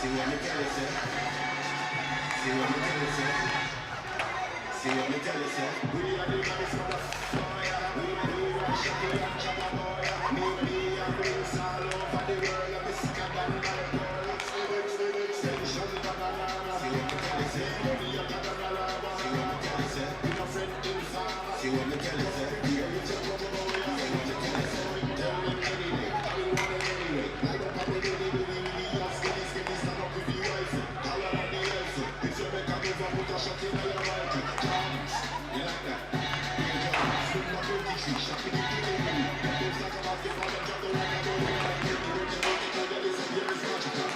See what me tell you, sir. See what me tell you, sir. See what me tell you, sir. We are the guys for the fire. We are shaking and chopper boy. Me and rings all over the world. I'm sicker than my girl. Extension banana. See what me tell you, sir. We are banana. See what me tell you, sir. We are friend in fire. See what me tell you, sir. We are the rubber boy. See what me tell you, sir. Tell me anyway. I will want it anyway. Like a puppy, skinny, stand up with your wife. Call her on the elf. If you make a move, I put a shot in your right. Jams, you like that? Swing my good issue, shopping it to me. Things like a basketball, and juggle like a ball. Like a baby, don't you know, this is your magic.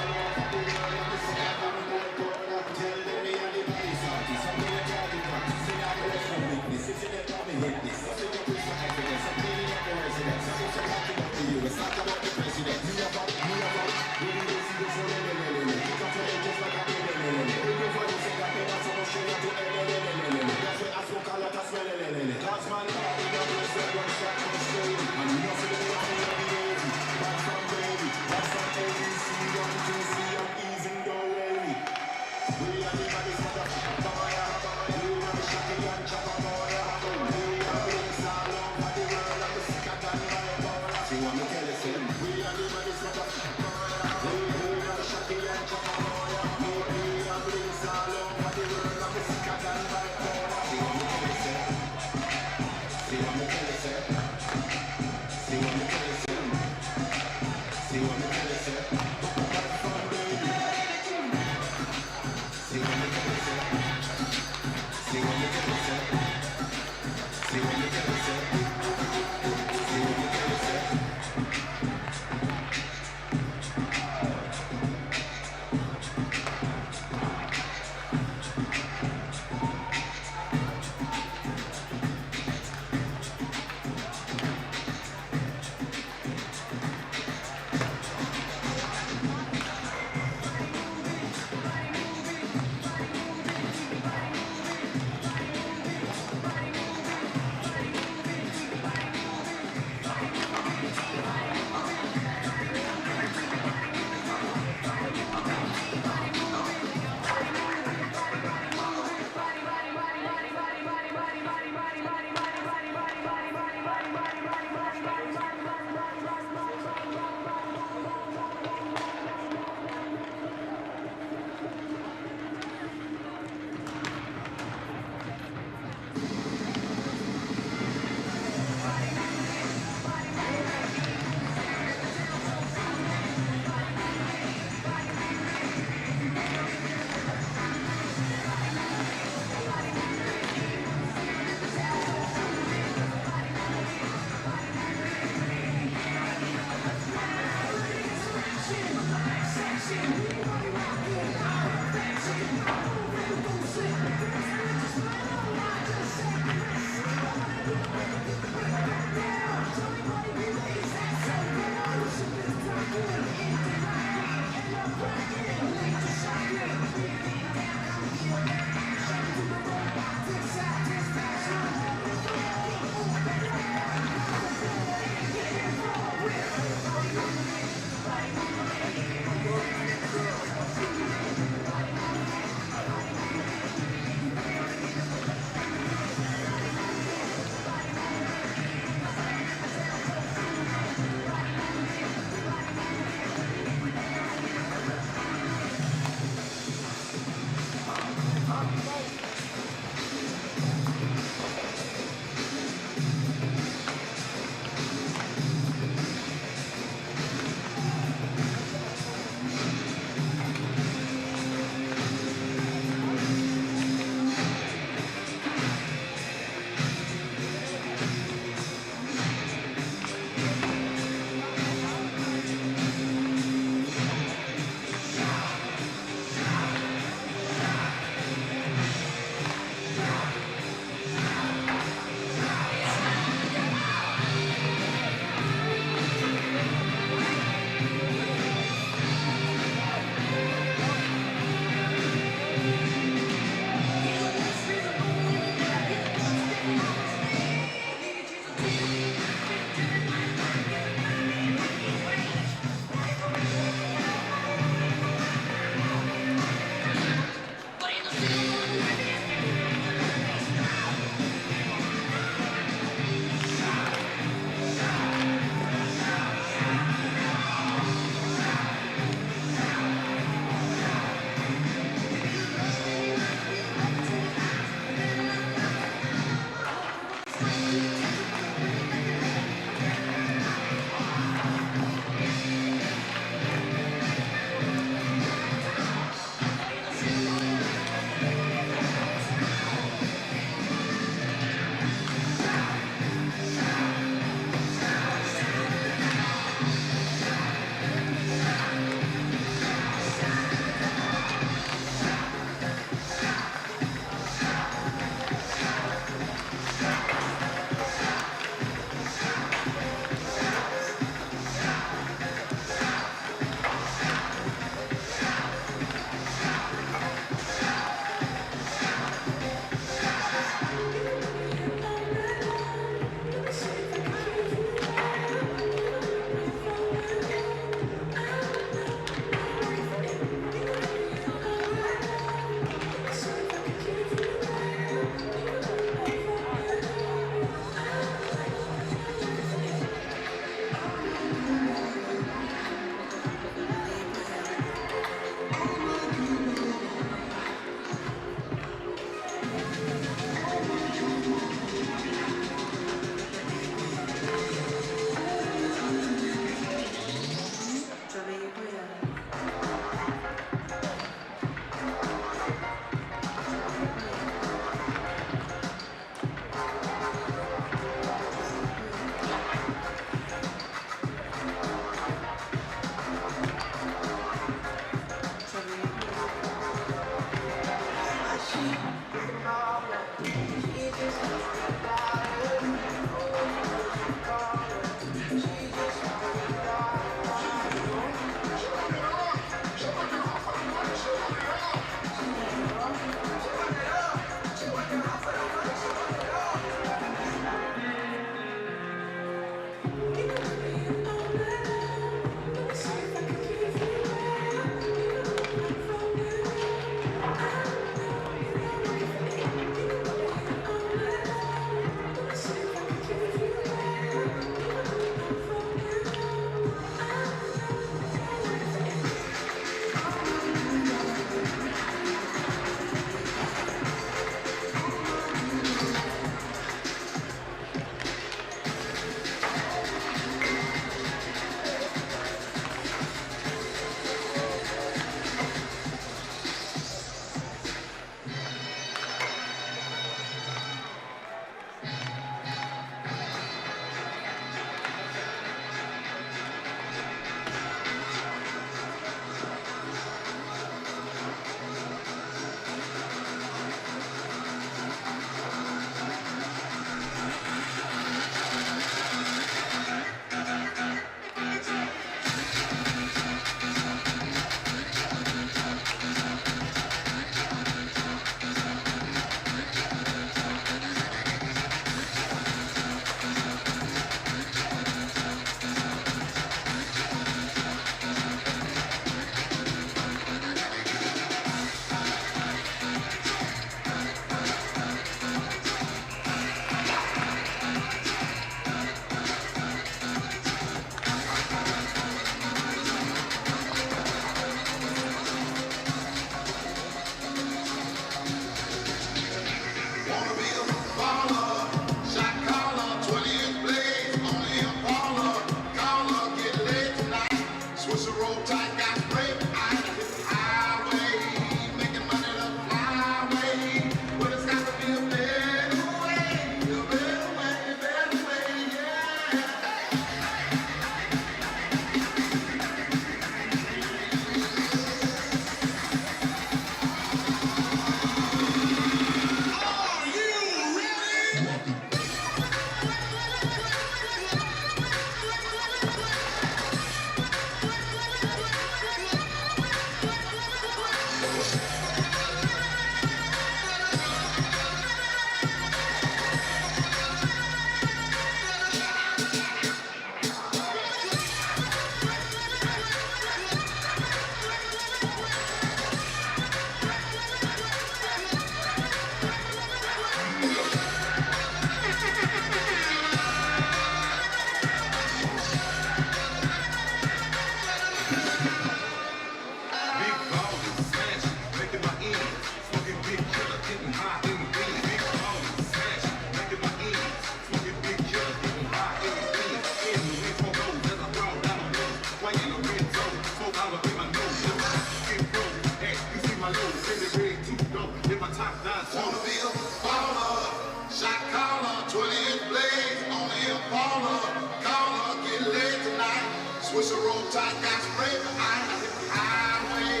Switch the roll tight, got spray behind the highway,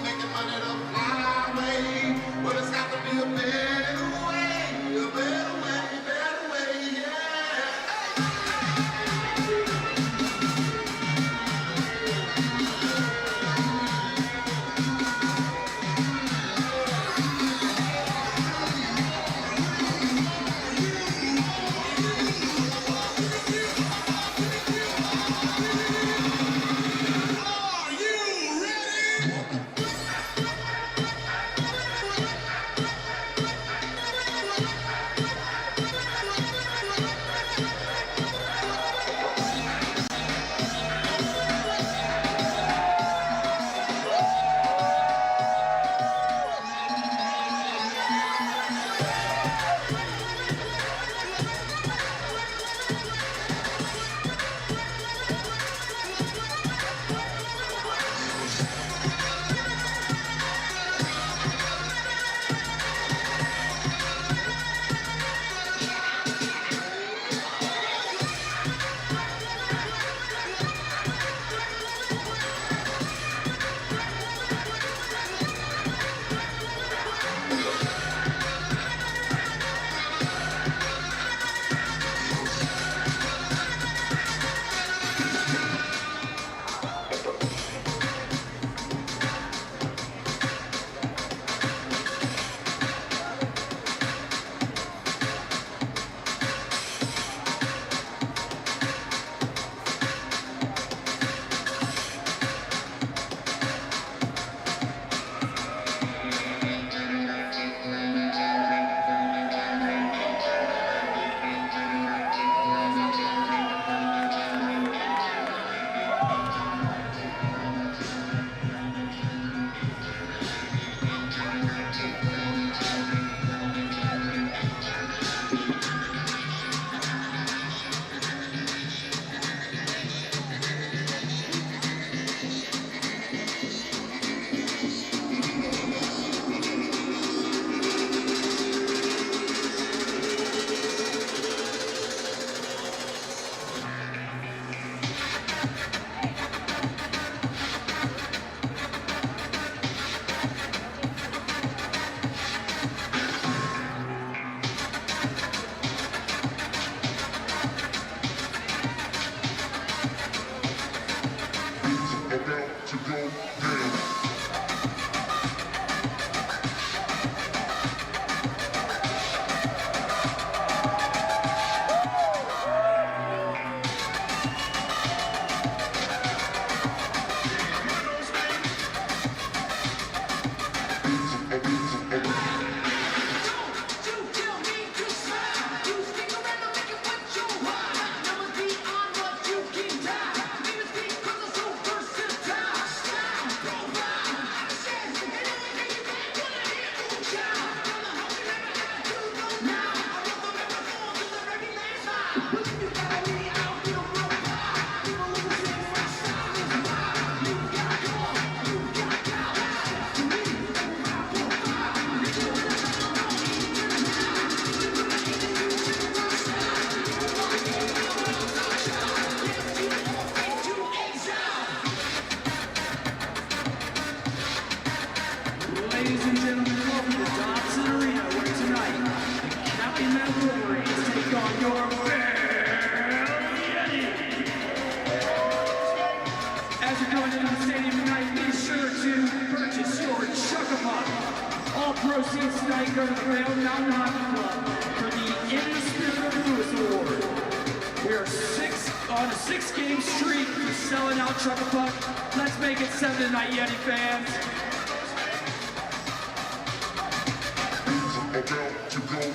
making money the flyway. But it's got to be a better way, a better way, yeah. About to go down. Ladies and gentlemen, welcome to Dobson Arena, where tonight the Calumet Wolverines take on your Vail Yeti. As you're going into the stadium tonight, be sure to purchase your Chuck-a-Puck. All proceeds tonight go to the Vail Mountain Hockey Club for the In the Spirit of Lewis Award. We are on a 6-game streak of selling out Chuck-a-Puck. Let's make it 7 tonight, Yeti fans. About to go down.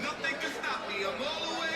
Nothing can stop me. I'm all the way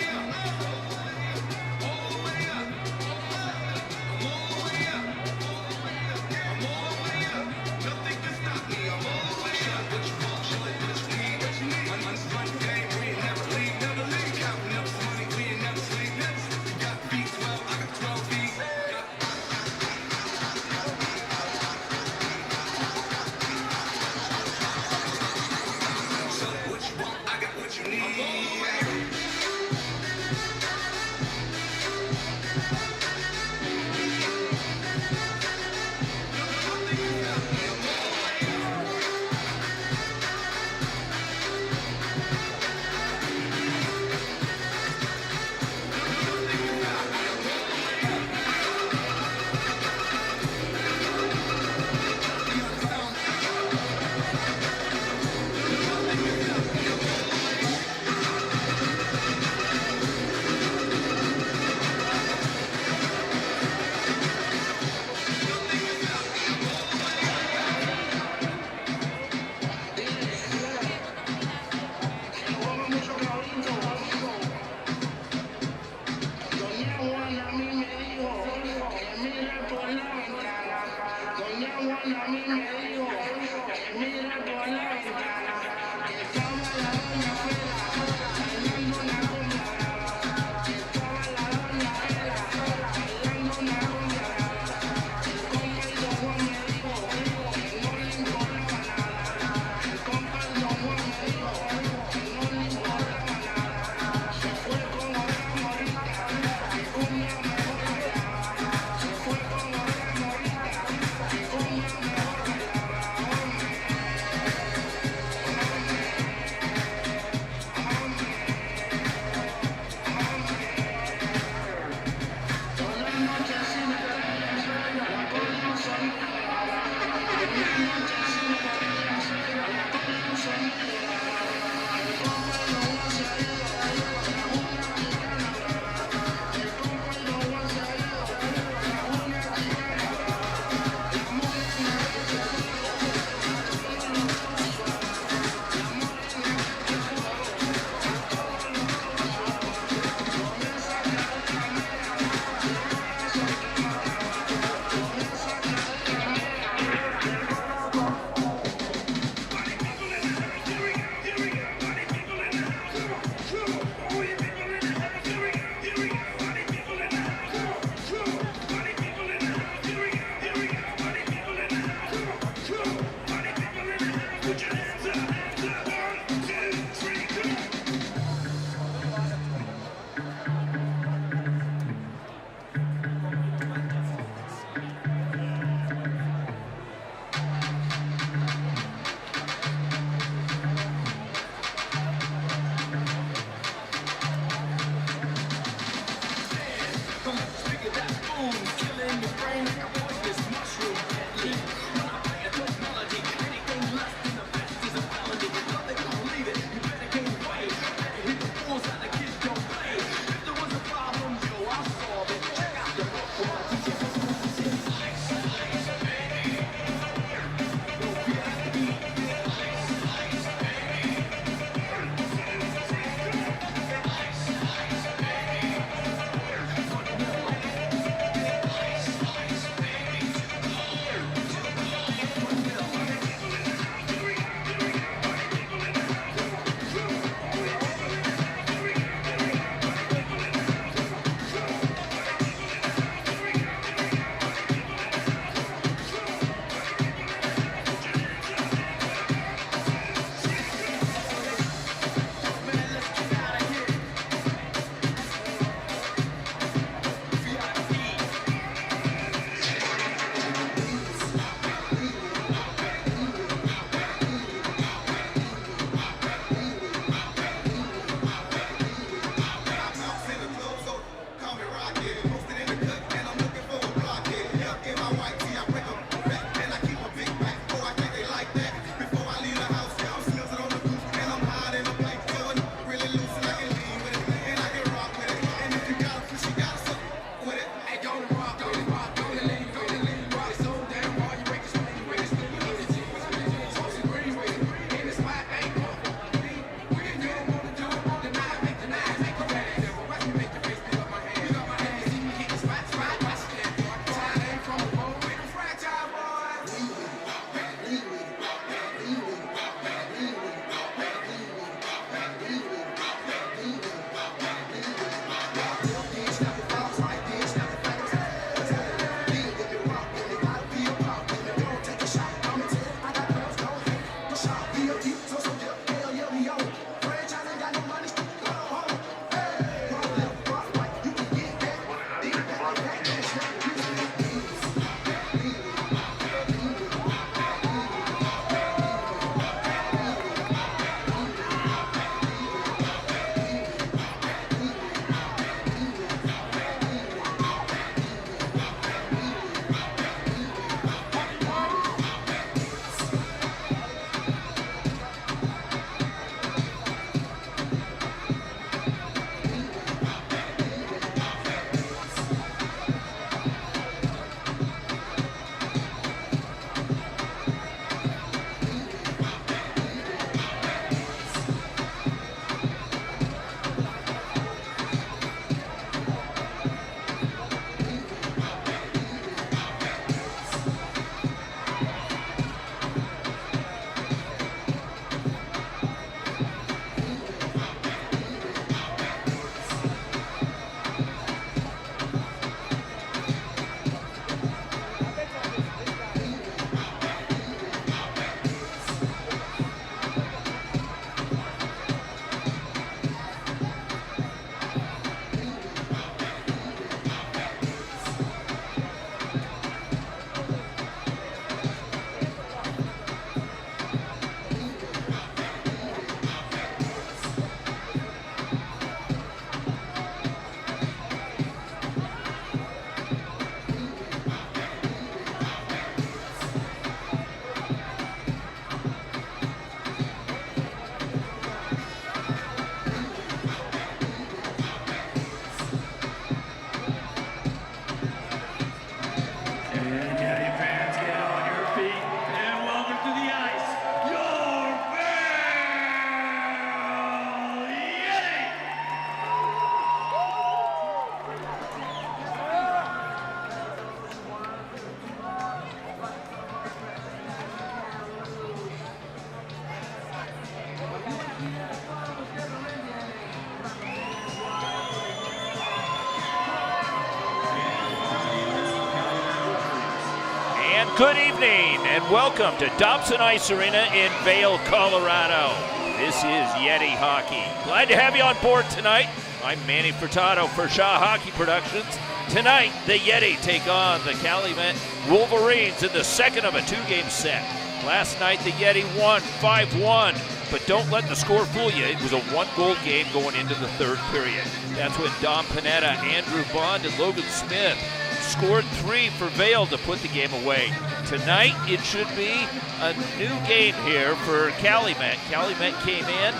And good evening, and welcome to Dobson Ice Arena in Vail, Colorado. This is Yeti Hockey. Glad to have you on board tonight. I'm Manny Furtado for Shaw Hockey Productions. Tonight, the Yeti take on the Calumet Wolverines in the second of a two-game set. Last night, the Yeti won 5-1, but don't let the score fool you. It was a one-goal game going into the third period. That's when Dom Panetta, Andrew Bond, and Logan Smith scored 3 for Vail to put the game away. Tonight, it should be a new game here for Calumet. Calumet came in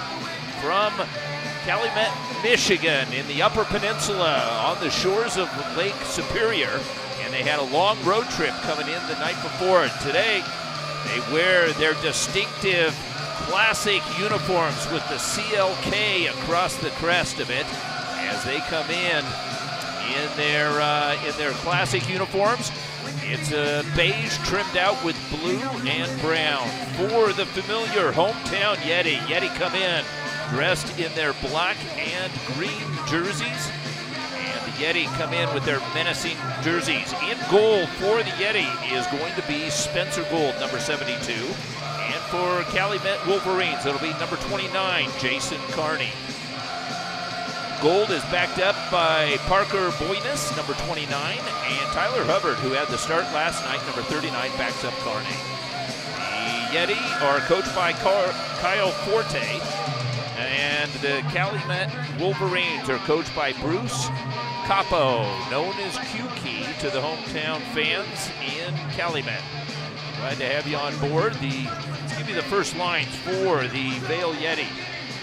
from Calumet, Michigan, in the Upper Peninsula on the shores of Lake Superior, and they had a long road trip coming in the night before. And today, they wear their distinctive classic uniforms with the CLK across the crest of it as they come in their classic uniforms. It's a beige trimmed out with blue and brown. For the familiar hometown Yeti, Yeti come in dressed in their black and green jerseys. And the Yeti come in with their menacing jerseys. In goal for the Yeti is going to be Spencer Gould, number 72. And for Calumet Wolverines, it'll be number 29, Jason Carney. Gold is backed up by Parker Boyness, number 29, and Tyler Hubbard, who had the start last night, number 39, backs up Carney. The Yeti are coached by Kyle Forte, and the Calumet Wolverines are coached by Bruce Capo, known as Q-Key to the hometown fans in Calumet. Glad to have you on board. Let's give you the first lines for the Vail Yeti.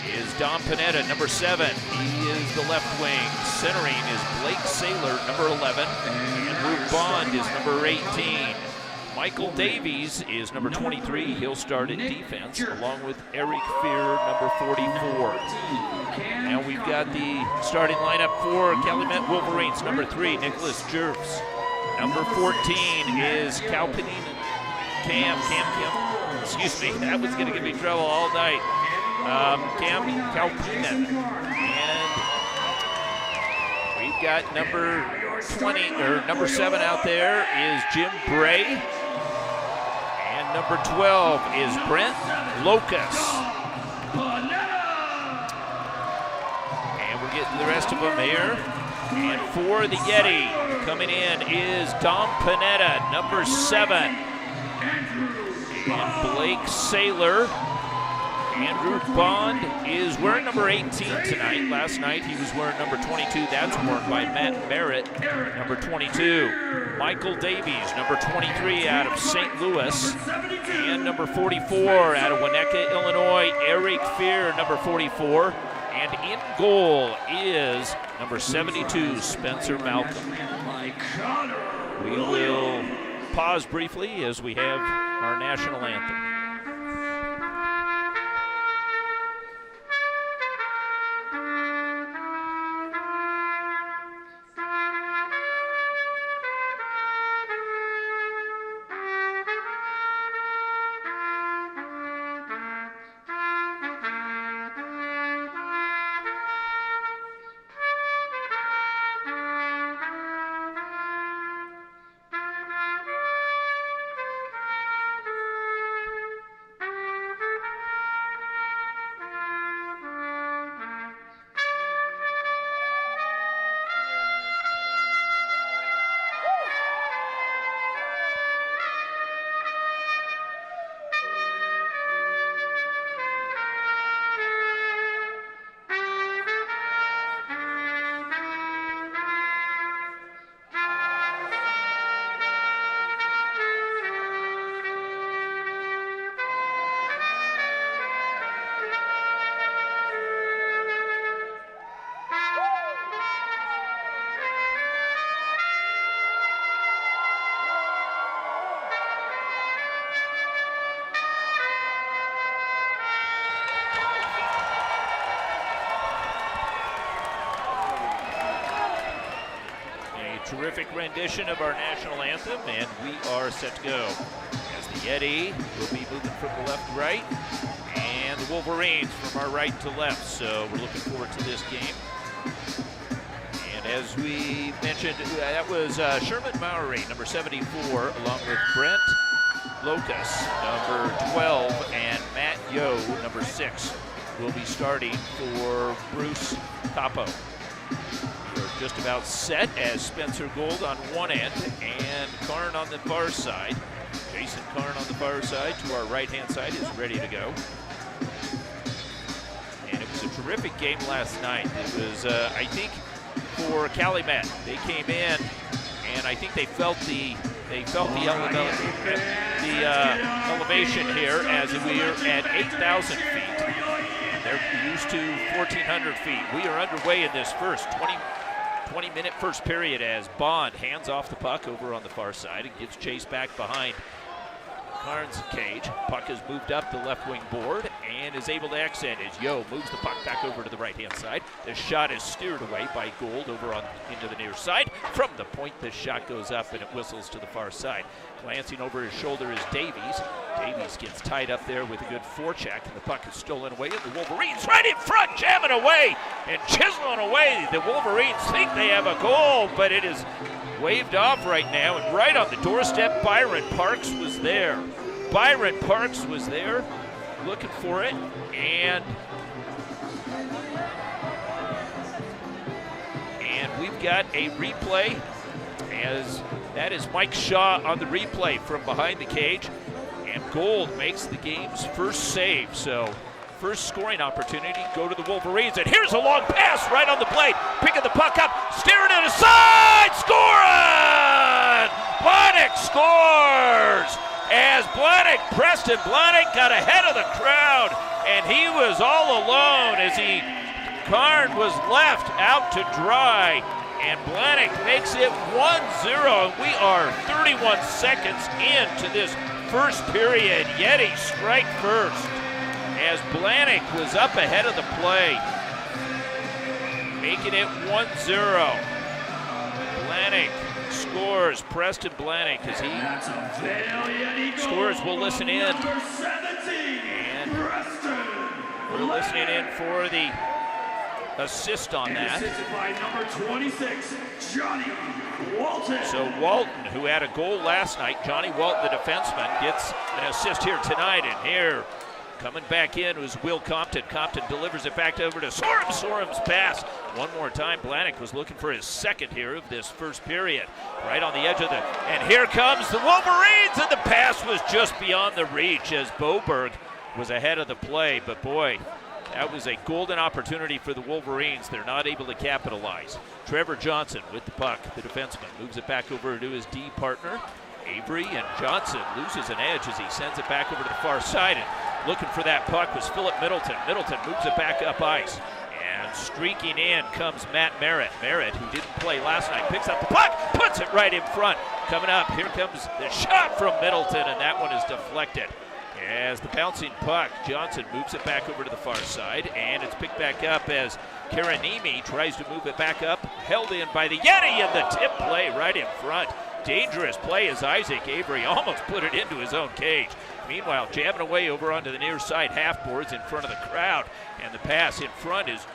Is Dom Panetta, number 7. He is the left wing. Centering is Blake Saylor, number 11. Andrew Bond is number 18. Michael Davies is number 23. He'll start at defense, along with Eric Fear, number 44. Now we've got the starting lineup for Calumet Wolverines. Number 3, Nicholas Jervs. Number 14 is Cam. Excuse me, that was going to give me trouble all night. Cam Calpinen. And we've got number 7 out there is Jim Bray. And number 12 is Brent Locus. And we're getting the rest of them here. And for the Yeti, coming in is Dom Panetta, number 7. And Blake Saylor. Andrew Bond is wearing number 18 tonight. Last night he was wearing number 22. That's worn by Matt Merritt, number 22. Michael Davies, number 23 out of St. Louis. And number 44 out of Winnetka, Illinois, Eric Fear, number 44. And in goal is number 72, Spencer Malcolm. We will pause briefly as we have our national anthem. Terrific rendition of our national anthem, and we are set to go. As the Yeti will be moving from the left to right, and the Wolverines from our right to left. So we're looking forward to this game. And And as we mentioned, that was Sherman Mowry, number 74, along with Brent Locus, number 12, and Matt Yo, number 6, will be starting for Bruce Capo. We're just about set as Spencer Gould on one end and Karn on the far side. Jason Karn on the far side to our right-hand side is ready to go. And it was a terrific game last night. It was, I think, for Calumet. They came in, and I think they felt the elevation here as we are at 8,000 feet. They're used to 1,400 feet. We are underway in this first 20-minute first period as Bond hands off the puck over on the far side and gives chase back behind Karn's cage. Puck has moved up the left wing board and is able to extend as Yo moves the puck back over to the right-hand side. The shot is steered away by Gould over into the near side. From the point, the shot goes up and it whistles to the far side. Glancing over his shoulder is Davies. Davies gets tied up there with a good forecheck, and the puck is stolen away. And the Wolverines right in front, jamming away and chiseling away. The Wolverines think they have a goal, but it is waved off right now, and right on the doorstep, Byron Parks was there. Byron Parks was there looking for it, and we've got a replay as that is Mike Shaw on the replay from behind the cage, and Gould makes the game's first save. So first scoring opportunity go to the Wolverines, and here's a long pass right on the blade, picking the puck up, steering it aside, scoring! Blahnik scores! As Preston Blahnik got ahead of the crowd, and he was all alone as Karn was left out to dry, and Blahnik makes it 1-0, and we are 31 seconds into this first period. Yeti strike first as Blahnik was up ahead of the play, making it 1-0. Blahnik scores. Preston Blahnik as he scores. We'll listen in. And we're listening in for the assist on that. Assisted by number 26, Johnny Walton. So Walton, who had a goal last night, Johnny Walton, the defenseman, gets an assist here tonight. And here, coming back in was Will Compton. Compton delivers it back over to Sorum. Sorum's pass. One more time, Blahnik was looking for his second here of this first period. Right on the edge of the, and here comes the Wolverines, and the pass was just beyond the reach as Boberg was ahead of the play. But boy, that was a golden opportunity for the Wolverines. They're not able to capitalize. Trevor Johnson with the puck, the defenseman, moves it back over to his D partner, Avery, and Johnson loses an edge as he sends it back over to the far side. And looking for that puck was Philip Middleton. Middleton moves it back up ice. And streaking in comes Matt Merritt. Merritt, who didn't play last night, picks up the puck, puts it right in front. Coming up, here comes the shot from Middleton, and that one is deflected. As the bouncing puck, Johnson moves it back over to the far side, and it's picked back up as Karanimi tries to move it back up, held in by the Yeti, and the tip play right in front. Dangerous play as Isaac Avery almost put it into his own cage. Meanwhile, jamming away over onto the near side half boards in front of the crowd, and the pass in front is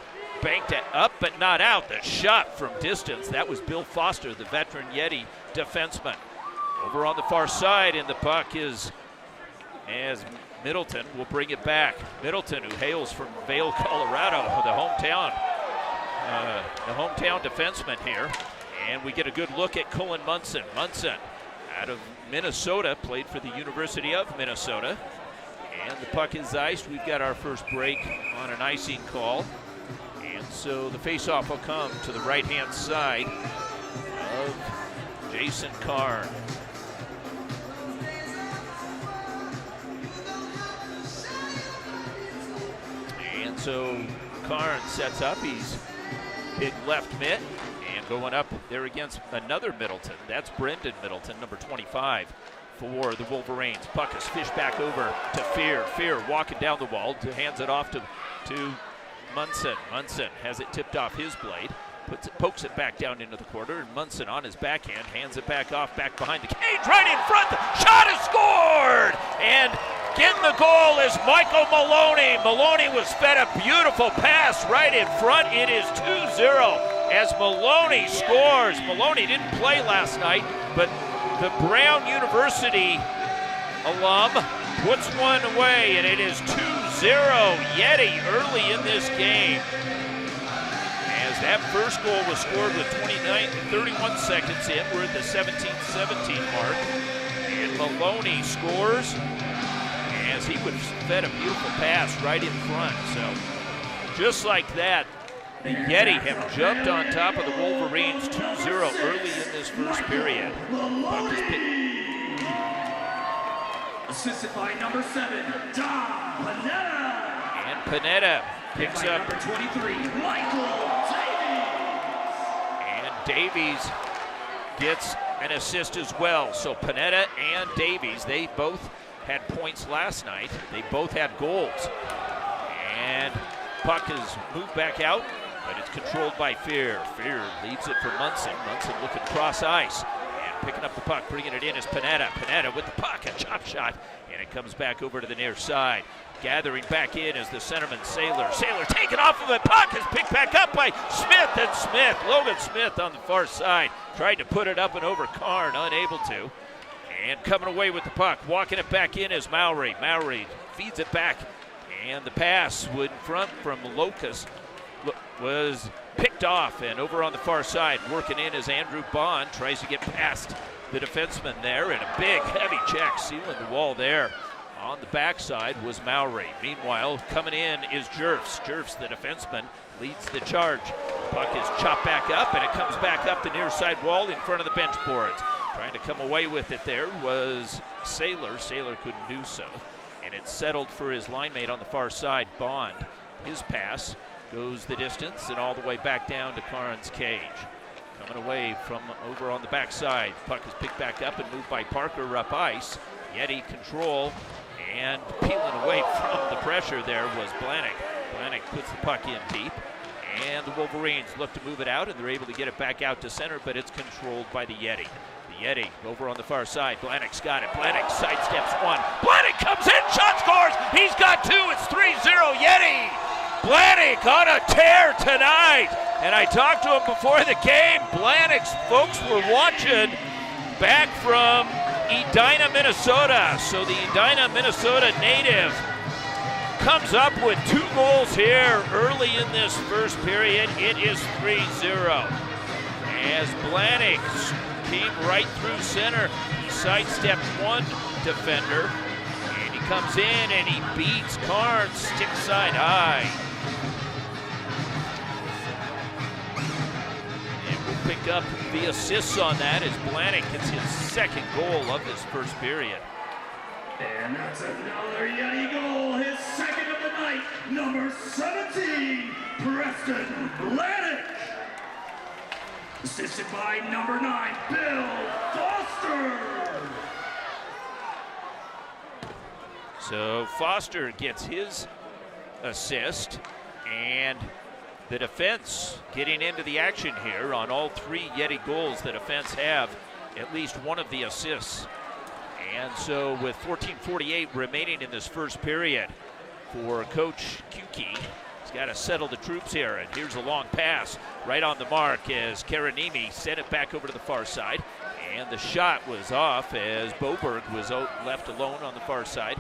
banked up but not out. The shot from distance, that was Bill Foster, the veteran Yeti defenseman. Over on the far side, and the puck is as Middleton will bring it back. Middleton, who hails from Vail, Colorado, the hometown defenseman here. And we get a good look at Cullen Munson. Munson, out of Minnesota, played for the University of Minnesota. And the puck is iced. We've got our first break on an icing call. And so the faceoff will come to the right-hand side of Jason Karn. And so Karn sets up. He's big left mitt. And going up there against another Middleton. That's Brendan Middleton, number 25 for the Wolverines. Puck is fished back over to Fear. Fear walking down the wall, hands it off to Munson. Munson has it tipped off his blade, pokes it back down into the corner, and Munson on his backhand hands it back off, back behind the cage, right in front. The shot is scored! And getting the goal is Michael Maloney. Maloney was fed a beautiful pass right in front. It is 2-0. as Maloney scores. Maloney didn't play last night, but the Brown University alum puts one away, and it is 2-0 Yeti early in this game. As that first goal was scored with 31 seconds in. We're at the 17-17 mark. And Maloney scores as he would have fed a beautiful pass right in front. So just like that, the Yeti have jumped on top of the Wolverines 2-0 early in this first period. Puck is picked. Assisted by number 7, Don Panetta. And Panetta picks up. Number 23, Michael Davies. And Davies gets an assist as well. So Panetta and Davies, they both had points last night. They both had goals. And puck is moved back out, but it's controlled by Fear. Fear leads it for Munson. Munson looking cross ice. And picking up the puck, bringing it in is Panetta. Panetta with the puck, a chop shot. And it comes back over to the near side. Gathering back in is the centerman, Saylor. Saylor taken off of it. Puck is picked back up by Smith and Smith. Logan Smith on the far side. Tried to put it up and over Karn, unable to. And coming away with the puck, walking it back in is Mowry. Mowry feeds it back. And the pass in front from Locust was picked off. And over on the far side, working in is Andrew Bond. Tries to get past the defenseman there. And a big, heavy check sealing the wall there. On the backside was Mowry. Meanwhile, coming in is Jerfs. Jerfs, the defenseman, leads the charge. Puck is chopped back up, and it comes back up the near side wall in front of the bench boards. Trying to come away with it there was Saylor. Saylor couldn't do so. And it's settled for his line mate on the far side, Bond. His pass goes the distance and all the way back down to Karn's cage. Coming away from over on the backside. Puck is picked back up and moved by Parker up ice. Yeti control. And peeling away from the pressure there was Blahnik. Blahnik puts the puck in deep. And the Wolverines look to move it out, and they're able to get it back out to center, but it's controlled by the Yeti. The Yeti over on the far side. Blahnik's got it. Blahnik sidesteps one. Blahnik comes in, shot scores. He's got two. It's 3-0 Yeti. Blahnik on a tear tonight. And I talked to him before the game. Blahnik's folks were watching back from Edina, Minnesota. So the Edina, Minnesota native comes up with 2 goals here early in this first period. It is 3-0. As Blahnik came right through center, he sidestepped one defender, and he comes in and he beats Karn stick side high. And we'll pick up the assists on that as Blahnik gets his second goal of this first period. And that's another Yeti goal, his second of the night, number 17, Preston Blahnik. Assisted by number 9, Bill Foster. So Foster gets his assist, and the defense getting into the action here on all 3 Yeti goals. The defense have at least one of the assists. And so with 14:48 remaining in this first period for Coach Kuki, he's got to settle the troops here. And here's a long pass right on the mark as Karanimi sent it back over to the far side. And the shot was off as Boberg was left alone on the far side.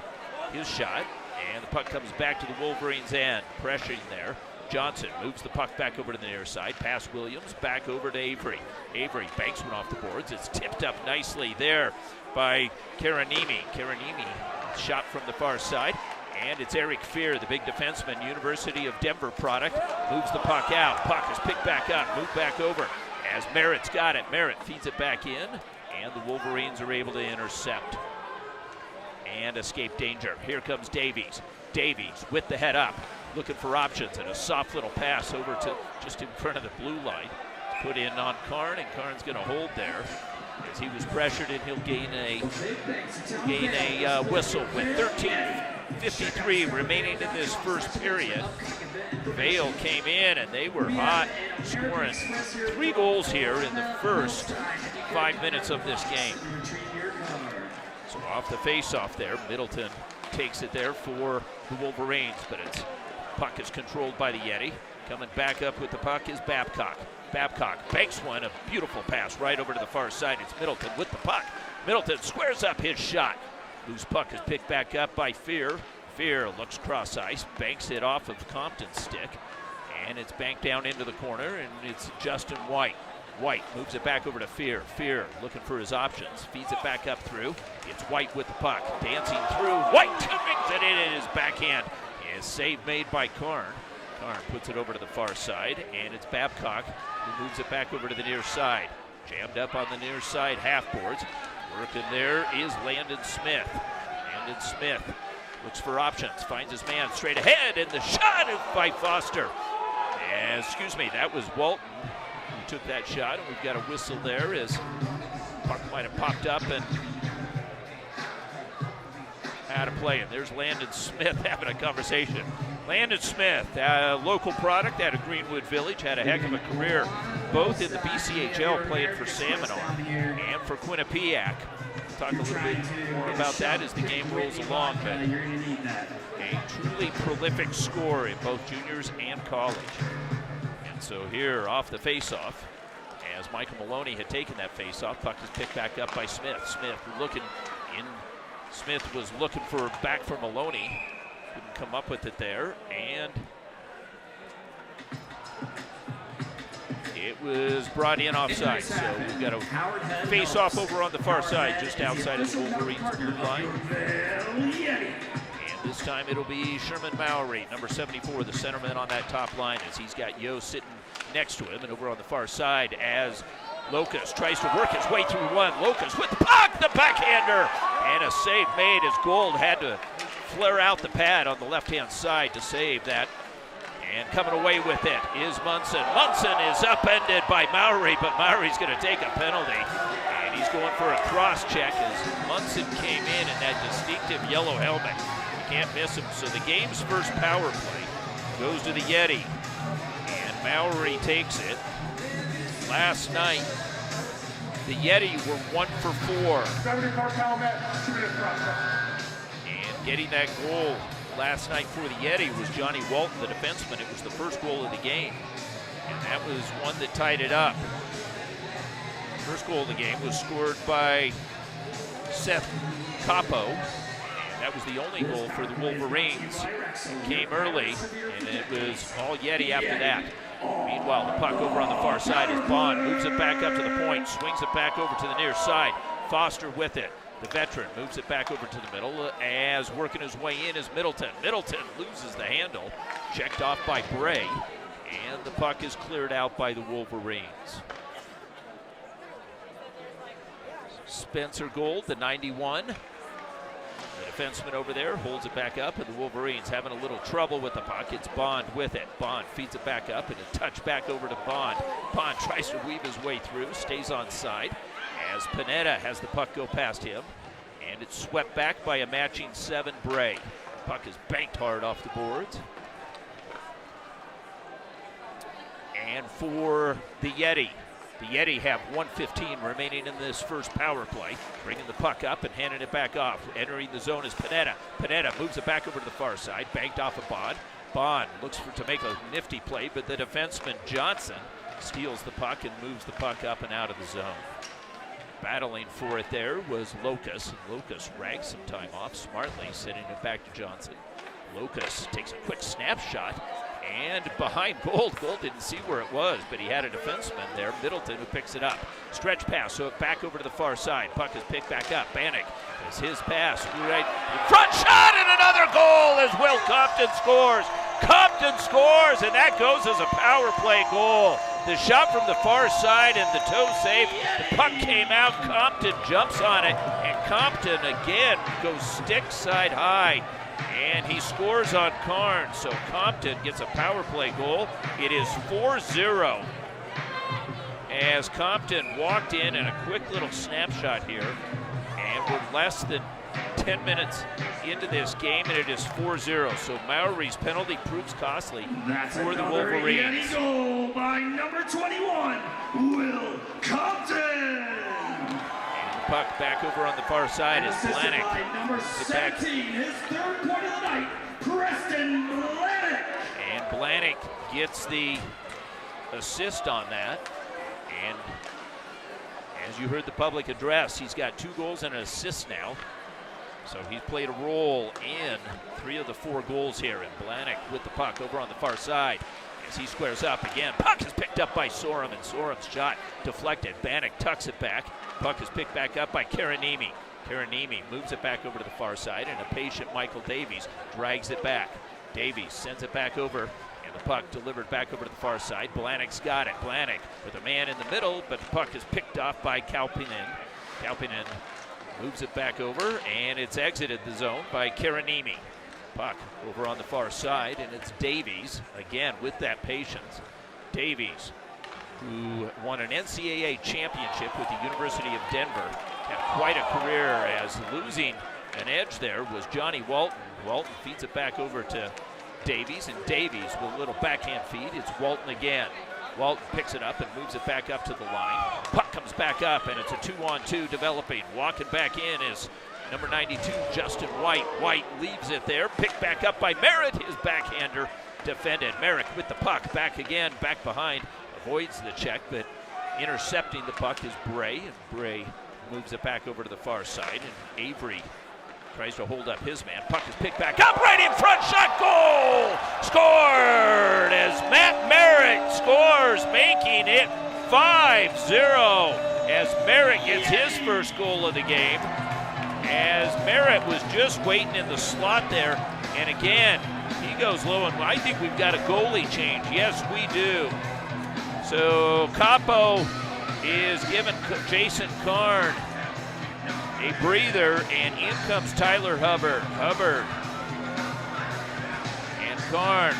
His shot, and the puck comes back to the Wolverines' end. Pressuring there. Johnson moves the puck back over to the near side. Pass Williams back over to Avery. Avery banks one off the boards. It's tipped up nicely there by Karanimi. Karanimi shot from the far side. And it's Eric Fear, the big defenseman, University of Denver product, moves the puck out. Puck is picked back up, moved back over as Merritt's got it. Merritt feeds it back in, and the Wolverines are able to intercept and escape danger. Here comes Davies. Davies with the head up, looking for options, and a soft little pass over to just in front of the blue line. Put in on Karn, and Karn's going to hold there as he was pressured, and he'll gain a whistle with 13:53 remaining in this first period. Vail came in, and they were hot, scoring 3 goals here in the first 5 minutes of this game. So off the face-off there, Middleton takes it there for the Wolverines, but its puck is controlled by the Yeti. Coming back up with the puck is Babcock. Babcock banks one, a beautiful pass right over to the far side. It's Middleton with the puck. Middleton squares up his shot. Loose puck is picked back up by Fear. Fear looks cross ice, banks it off of Compton's stick, and it's banked down into the corner, and it's Justin White. White moves it back over to Fear. Fear looking for his options, feeds it back up through. It's White with the puck, dancing through. White brings it in his backhand. A save made by Karn. Karn puts it over to the far side, and it's Babcock who moves it back over to the near side. Jammed up on the near side half boards. Working there is Landon Smith. Landon Smith looks for options, finds his man straight ahead, and the shot by Foster. Excuse me, that was Walton who took that shot, and we've got a whistle there as puck might have popped up and out of play. And there's Landon Smith having a conversation. Landon Smith, a local product out of Greenwood Village, had a heck of a career both in the BCHL playing for Salmonor and for Quinnipiac. Talk a little bit more about that as the game rolls along, but a truly prolific scorer in both juniors and college. And so here off the face-off, as Michael Maloney had taken that face-off, puck is picked back up by Smith. Smith was looking for back for Maloney, couldn't come up with it there, and it was brought in offside. So we've got a face-off over on the far side, just outside of the Wolverines blue line. And this time it'll be Sherman Mowry, number 74, the centerman on that top line, as he's got Yo sitting next to him. And over on the far side, as Locust tries to work his way through one. Locust with the puck, the backhander, and a save made as Gold had to flare out the pad on the left-hand side to save that. And coming away with it is Munson. Munson is upended by Mowry, but Mowry's going to take a penalty. And he's going for a cross check as Munson came in that distinctive yellow helmet. You can't miss him. So the game's first power play goes to the Yeti. And Mowry takes it. Last night, the Yeti were 1 for 4. And getting that goal last night for the Yeti was Johnny Walton, the defenseman. It was the first goal of the game, and that was one that tied it up. First goal of the game was scored by Seth Capo, and that was the only goal for the Wolverines. It came early, and it was all Yeti after that. Meanwhile, the puck over on the far side is Bond, moves it back up to the point, swings it back over to the near side. Foster with it. The veteran moves it back over to the middle as working his way in is Middleton. Middleton loses the handle, checked off by Bray, and the puck is cleared out by the Wolverines. Spencer Gold, the 91. The defenseman over there holds it back up, and the Wolverines having a little trouble with the puck. It's Bond with it. Bond feeds it back up, and a touch back over to Bond. Bond tries to weave his way through, stays on side, as Panetta has the puck go past him, and it's swept back by a matching 7 Bray. The puck is banked hard off the boards. And for the Yeti have 1:15 remaining in this first power play. Bringing the puck up and handing it back off. Entering the zone is Panetta. Panetta moves it back over to the far side, banked off of Bond. Bond looks to make a nifty play, but the defenseman Johnson steals the puck and moves the puck up and out of the zone. Battling for it there was Locust. Locust rags some time off smartly, sending it back to Johnson. Locust takes a quick snapshot, and behind Gold. Gold didn't see where it was, but he had a defenseman there, Middleton, who picks it up. Stretch pass, so back over to the far side. Puck is picked back up. Bannock is his pass. Right front shot, and another goal as Will Compton scores. Compton scores, and that goes as a power play goal. The shot from the far side and the toe save. The puck came out. Compton jumps on it, and Compton again goes stick side high. And he scores on Karn, so Compton gets a power play goal. It is 4-0 as Compton walked in a quick little snapshot here. And we're less than 10 minutes into this game, and it is 4-0. So Mowry's penalty proves costly for the Wolverines. Goal by number 21, Will Compton. Puck back over on the far side is Blahnik. Number 17, his third point of the night, Preston Blahnik. And Blahnik gets the assist on that. And as you heard the public address, he's got 2 goals and an assist now. So he's played a role in 3 of the 4 goals here. And Blahnik with the puck over on the far side as he squares up again. Puck is picked up by Sorum, and Sorum's shot deflected. Blahnik tucks it back. Puck is picked back up by Karanimi. Karanimi moves it back over to the far side, and a patient Michael Davies drags it back. Davies sends it back over, and the puck delivered back over to the far side. Blahnik's got it. Blahnik with a man in the middle, but the puck is picked off by Kaupinen. Kaupinen moves it back over, and it's exited the zone by Karanimi. Puck over on the far side, and it's Davies again with that patience. Davies, who won an NCAA championship with the University of Denver, had quite a career, as losing an edge there was Johnny Walton. Walton feeds it back over to Davies, and Davies with a little backhand feed. It's Walton again. Walton picks it up and moves it back up to the line. Puck comes back up, and it's a 2-on-2 developing. Walking back in is number 92, Justin White. White leaves it there, picked back up by Merritt, his backhander defended. Merrick with the puck, back again, back behind, avoids the check, but intercepting the puck is Bray, and Bray moves it back over to the far side, and Avery tries to hold up his man. Puck is picked back up, right in front, shot, goal! Scored as Matt Merritt scores, making it 5-0 as Merritt gets his first goal of the game. As Merritt was just waiting in the slot there, and again, he goes low, and I think we've got a goalie change. Yes, we do. So Capo is giving Jason Karn a breather, and in comes Tyler Hubbard. Hubbard and Karn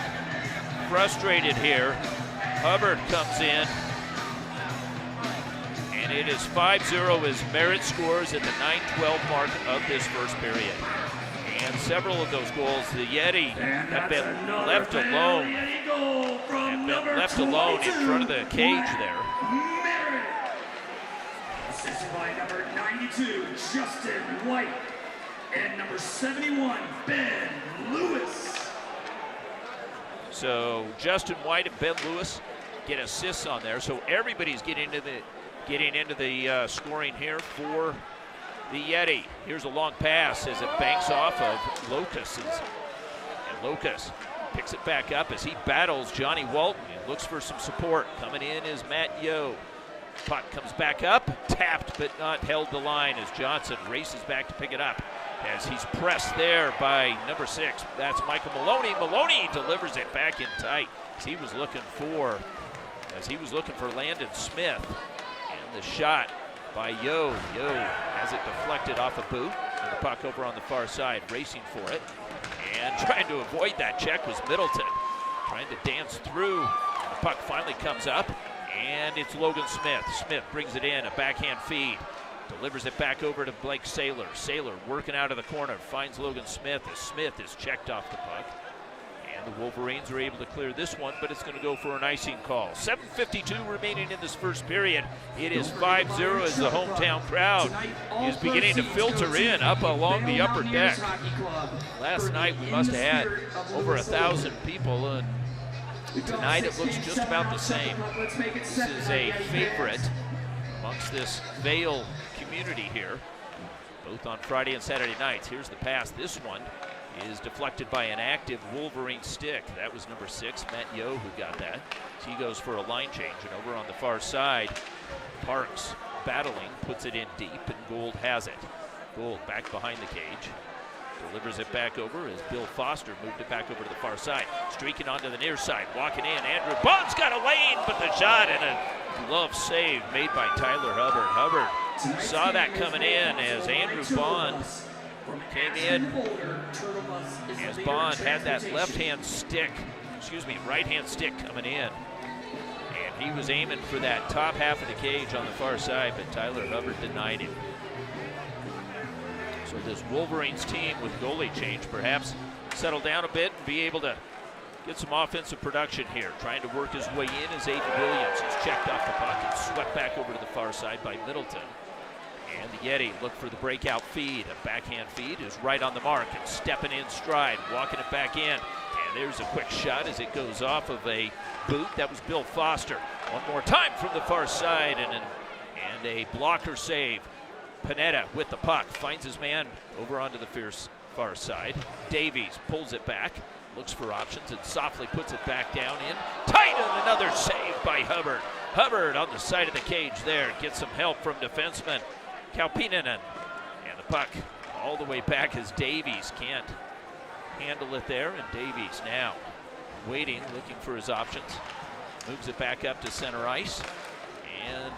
frustrated here. Hubbard comes in, and it is 5-0 as Merritt scores at the 9:12 mark of this first period. And several of those goals, the Yeti have been left alone. In front of the cage there. Assisted by number 92, Justin White, and number 71, Ben Lewis. So Justin White and Ben Lewis get assists on there. So everybody's getting into the scoring here for the Yeti. Here's a long pass as it banks off of Locus's. And Locus picks it back up as he battles Johnny Walton and looks for some support. Coming in is Matt Yo. Puck comes back up, tapped but not held the line as Johnson races back to pick it up. As he's pressed there by number 6, that's Michael Maloney. Maloney delivers it back in tight as he was looking for Landon Smith. And the shot by Yo. Yo has it deflected off a boot, and the puck over on the far side, racing for it. And trying to avoid that check was Middleton, trying to dance through. And the puck finally comes up, and it's Logan Smith. Smith brings it in, a backhand feed. Delivers it back over to Blake Saylor. Saylor working out of the corner, finds Logan Smith as Smith is checked off the puck. And the Wolverines are able to clear this one, but it's going to go for an icing call. 7:52 remaining in this first period. It is 5-0 as the hometown crowd is beginning to filter in up along the upper deck. Last night we must have had over 1,000 people, and tonight it looks just about the same. This is a favorite amongst this Vail community here, both on Friday and Saturday nights. Here's the pass. This one is deflected by an active Wolverine stick. That was number 6, Matt Yo, who got that. He goes for a line change, and over on the far side, Parks battling, puts it in deep, and Gould has it. Gould back behind the cage. Delivers it back over as Bill Foster moved it back over to the far side. Streaking onto the near side, walking in. Andrew Bond's got a lane, but the shot and a glove save made by Tyler Hubbard. Hubbard saw that coming in as Andrew Bond came in. As Bond had that right-hand stick coming in. And he was aiming for that top half of the cage on the far side, but Tyler Hubbard denied him. So this Wolverines team with goalie change perhaps settle down a bit and be able to get some offensive production here. Trying to work his way in is Aiden Williams. He's checked off the puck and swept back over to the far side by Middleton. And the Yeti look for the breakout feed. A backhand feed is right on the mark and stepping in stride, walking it back in. And there's a quick shot as it goes off of a boot. That was Bill Foster. One more time from the far side, and a blocker save. Panetta with the puck, finds his man over onto the far side. Davies pulls it back, looks for options, and softly puts it back down in. Tight, and another save by Hubbard. Hubbard on the side of the cage there, gets some help from defenseman Kaupinen. And the puck all the way back as Davies can't handle it there, and Davies now waiting, looking for his options. Moves it back up to center ice, and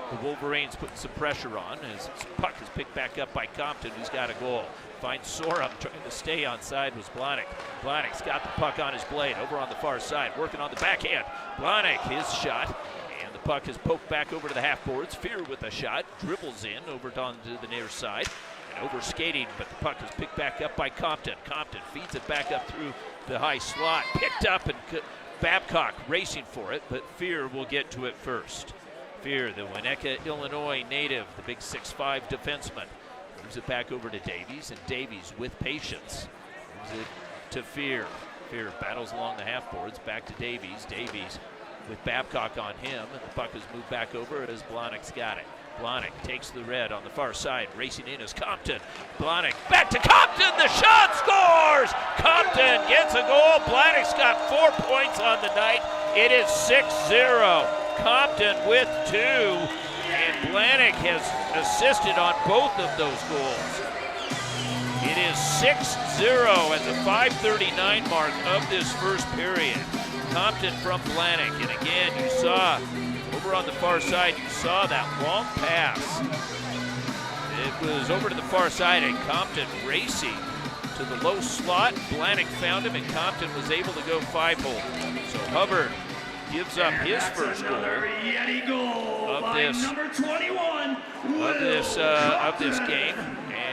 the Wolverines putting some pressure on as his puck is picked back up by Compton, who's got a goal. Finds Sorum, trying to stay on side was Blahnik. Blahnik's got the puck on his blade, over on the far side, working on the backhand. Blahnik, his shot, and the puck is poked back over to the half boards. Fear with a shot, dribbles in over onto the near side, and over skating, but the puck is picked back up by Compton. Compton feeds it back up through the high slot, picked up, and Babcock racing for it, but Fear will get to it first. Fear, the Winnetka, Illinois native, the big 6'5" defenseman. Moves it back over to Davies, and Davies with patience moves it to Fear. Fear battles along the half boards, back to Davies. Davies with Babcock on him, and the puck is moved back over as Blahnik's got it. Blahnik takes the red on the far side, racing in is Compton. Blahnik back to Compton, the shot scores! Compton gets a goal. Blahnik's got 4 points on the night. It is 6-0. Compton with 2, and Blahnik has assisted on both of those goals. It is 6-0 at the 5:39 mark of this first period. Compton from Blahnik, and again you saw over on the far side, you saw that long pass. It was over to the far side, and Compton racing to the low slot. Blahnik found him, and Compton was able to go 5-hole. So Hubbard gives up his first goal Yeti goal of by this number 21 of this game,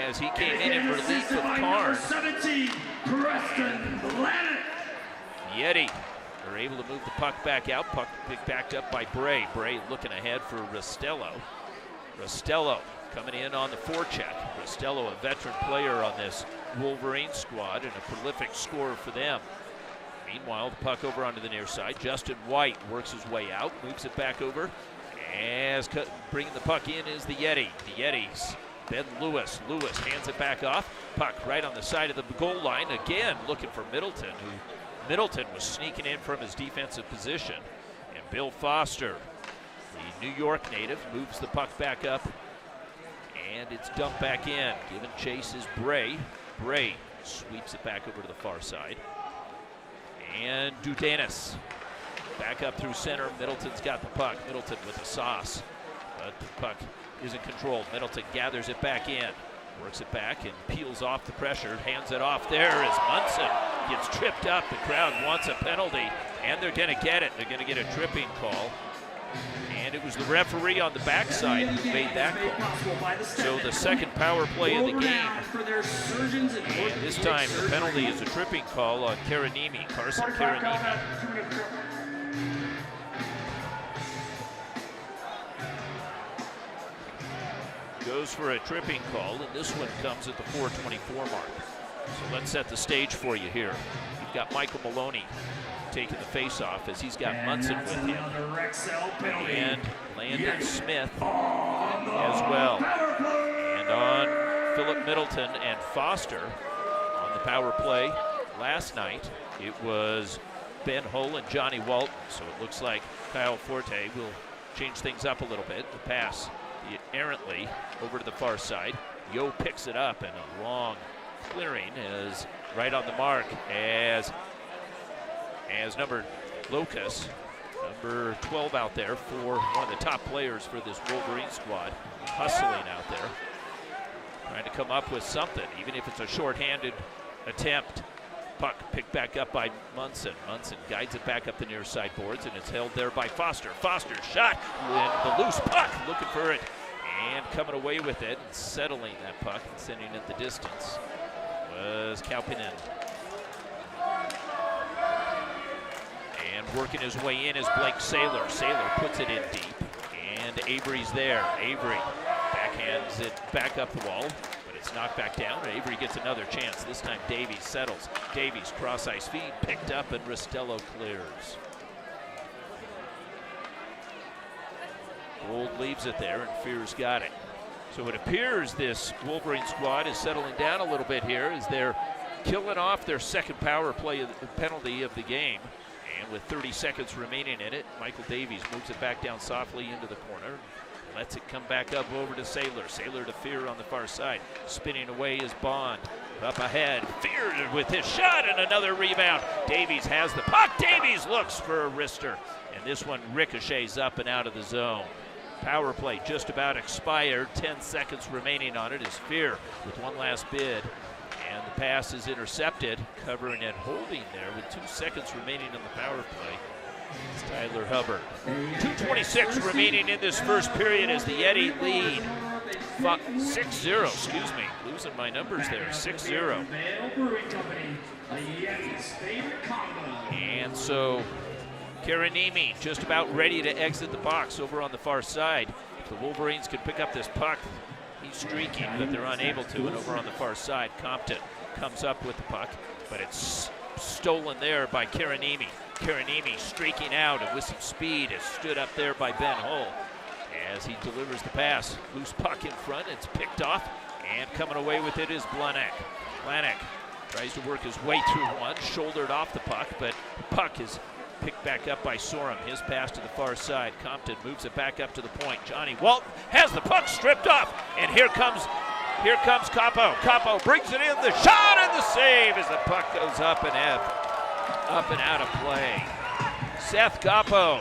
as he came in relief of Karn. 17, Preston Blahnik. Yeti are able to move the puck back out. Puck picked back up by Bray. Bray looking ahead for Rastello. Rastello coming in on the forecheck. Rastello, a veteran player on this Wolverine squad and a prolific scorer for them. Meanwhile, the puck over onto the near side. Justin White works his way out, moves it back over. As bringing the puck in is the Yeti. The Yetis, Ben Lewis. Lewis hands it back off. Puck right on the side of the goal line. Again, looking for Middleton, who Middleton was sneaking in from his defensive position. And Bill Foster, the New York native, moves the puck back up. And it's dumped back in. Giving chase is Bray. Bray sweeps it back over to the far side. And Dudanis back up through center. Middleton's got the puck. Middleton with the sauce, but the puck isn't controlled. Middleton gathers it back in, works it back, and peels off the pressure. Hands it off there as Munson gets tripped up. The crowd wants a penalty, and they're going to get it. They're going to get a tripping call. And it was the referee on the backside who made that call. So the second power play of the game. And this time the penalty is a tripping call on Karanimi, Carson Karanimi. Goes for a tripping call, and this one comes at the 4:24 mark. So let's set the stage for you here. You've got Michael Maloney taking the face-off as he's got Munson with him, and Landon Smith as well. And on Philip Middleton and Foster on the power play last night, it was Ben Hull and Johnny Walton. So it looks like Kyle Forte will change things up a little bit. The pass errantly over to the far side. Yo picks it up, and a long clearing is right on the mark as number Locus, number 12 out there for one of the top players for this Wolverine squad, hustling out there, trying to come up with something, even if it's a shorthanded attempt. Puck picked back up by Munson. Munson guides it back up the near side boards, and it's held there by Foster. Foster shot, and the loose puck, looking for it, and coming away with it, and settling that puck and sending it the distance was Kaupinen. And working his way in is Blake Saylor. Saylor puts it in deep, and Avery's there. Avery backhands it back up the wall, but It's knocked back down, and Avery gets another chance. This time Davies settles. Davies cross-ice feed, picked up, and Ristello clears. Gold leaves it there, and Fear's got it. So it appears this Wolverine squad is settling down a little bit here as they're killing off their second power play penalty of the game. And with 30 seconds remaining in it, Michael Davies moves it back down softly into the corner. Lets it come back up over to Saylor. Saylor to Fear on the far side. Spinning away is Bond. Up ahead. Fear with his shot and another rebound. Davies has the puck. Davies looks for a wrister. And this one ricochets up and out of the zone. Power play just about expired. 10 seconds remaining on it as Fear with one last bid. And the pass is intercepted. Covering and holding there with 2 seconds remaining on the power play. It's Tyler Hubbard. 2:26 remaining in this first period as the Yeti lead. 6-0, excuse me. Losing my numbers there, 6-0. And so Karanimi just about ready to exit the box over on the far side. If the Wolverines can pick up this puck, he's streaking, but they're unable to. And over on the far side, Compton comes up with the puck, but it's stolen there by Karanimi. Karanimi streaking out and with some speed is stood up there by Ben Hull as he delivers the pass. Loose puck in front, it's picked off, and coming away with it is Blanek. Blanek tries to work his way through one, shouldered off the puck, but the puck is picked back up by Sorum. His pass to the far side. Compton moves it back up to the point. Johnny Walton has the puck stripped off, and here comes Capo. Capo brings it in, the shot and the save as the puck goes up and out of play. Seth Capo,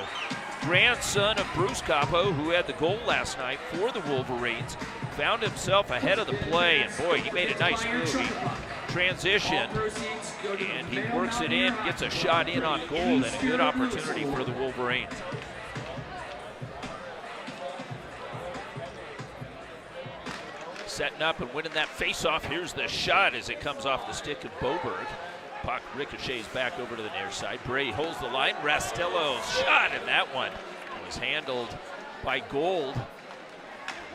grandson of Bruce Capo, who had the goal last night for the Wolverines, found himself ahead of the play, and boy, he made a nice move. He transitioned, and he works it in, gets a shot in on goal, and a good opportunity for the Wolverines. Setting up and winning that face-off. Here's the shot as it comes off the stick of Boberg. Puck ricochets back over to the near side. Bray holds the line. Rastello's shot, and that one was handled by Gold.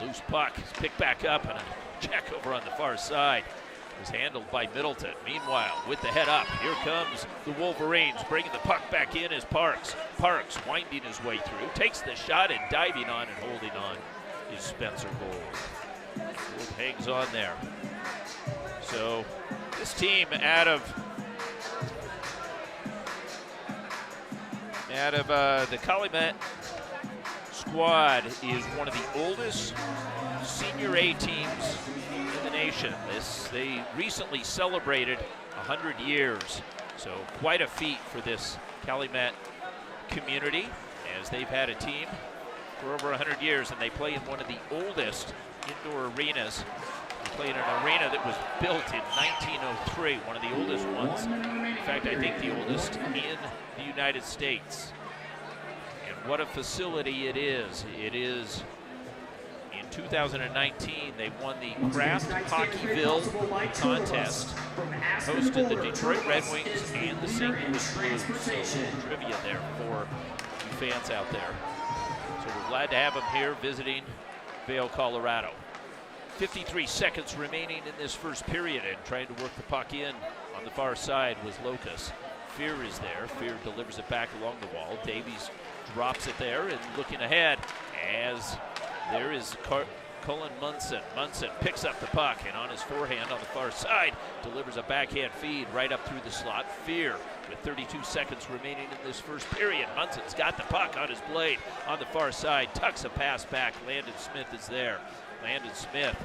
Loose puck is picked back up, and a check over on the far side was handled by Middleton. Meanwhile, with the head up, here comes the Wolverines. Bringing the puck back in is Parks. Parks winding his way through, takes the shot, and diving on and holding on is Spencer Gold. Gold hangs on there. So this team out of the Calumet squad is one of the oldest senior A teams in the nation. They recently celebrated 100 years, so quite a feat for this Calumet community, as they've had a team for over 100 years, and they play in one of the oldest indoor arenas. They play in an arena that was built in 1903, one of the oldest ones. In fact, I think the oldest in the United States. And what a facility it is. It is, in 2019, they won the Kraft Hockeyville contest, hosted the Detroit Red Wings and the St. Louis Blues. So trivia there for you fans out there. So we're glad to have them here visiting Vail, Colorado. 53 seconds remaining in this first period, and trying to work the puck in on the far side was Locus. Fear is there. Fear delivers it back along the wall. Davies drops it there, and looking ahead as there is Cullen Munson. Munson picks up the puck, and on his forehand on the far side delivers a backhand feed right up through the slot. Fear with 32 seconds remaining in this first period. Munson's got the puck on his blade on the far side, tucks a pass back. Landon Smith is there. Landon Smith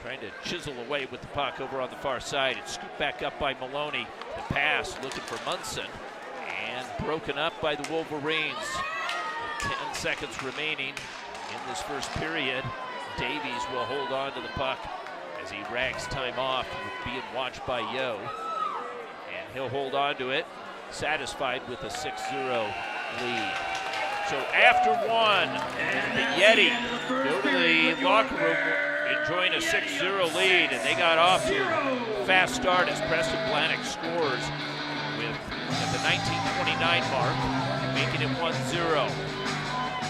trying to chisel away with the puck over on the far side. It's scooped back up by Maloney. The pass looking for Munson, and broken up by the Wolverines. 10 seconds remaining in this first period. Davies will hold on to the puck as he rags time off, being watched by Yo. And he'll hold on to it, satisfied with a 6-0 lead. So after one, the Yeti go to the locker room enjoying a 6-0 lead, and they got off to a fast start as Preston Blanek scores at the 1929 mark, making it 1-0.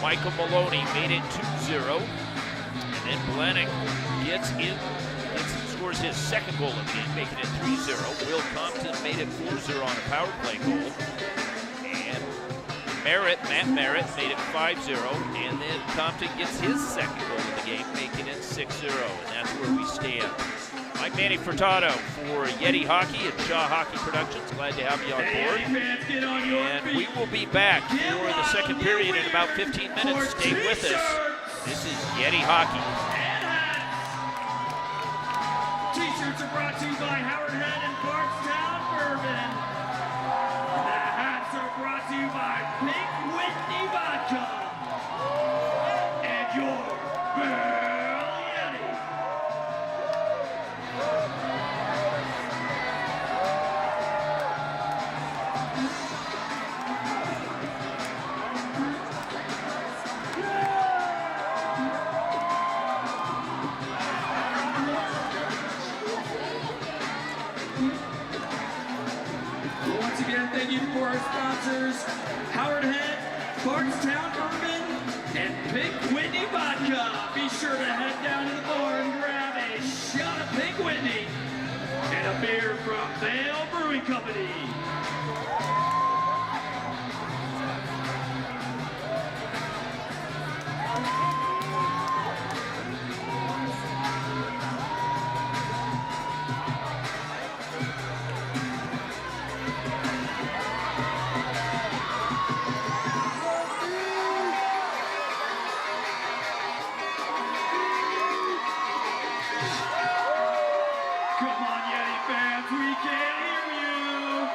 Michael Maloney made it 2-0, and then Blanek gets in scores his second goal of the game, making it 3-0. Will Compton made it 4-0 on a power play goal. And Matt Merritt made it 5-0. And then Compton gets his second goal of the game, making it 6-0. And that's where we stand. I'm Manny Furtado for Yeti Hockey and Shaw Hockey Productions. Glad to have you on board. And we will be back for the second period in about 15 minutes. Stay with us. This is Yeti Hockey. T-shirts are brought to you by Howard Head and Bardstown Bourbon. The hats are brought to you by Pink Whitney Vodka. And your Vail Yeti. Once again, thank you for our sponsors, Howard Head, Bardstown Bourbon, and Pink Whitney Vodka. Be sure to head down to the bar and grab a shot of Pink Whitney and a beer from Vail Brewing Company. Come on, Yeti fans, we can't hear you.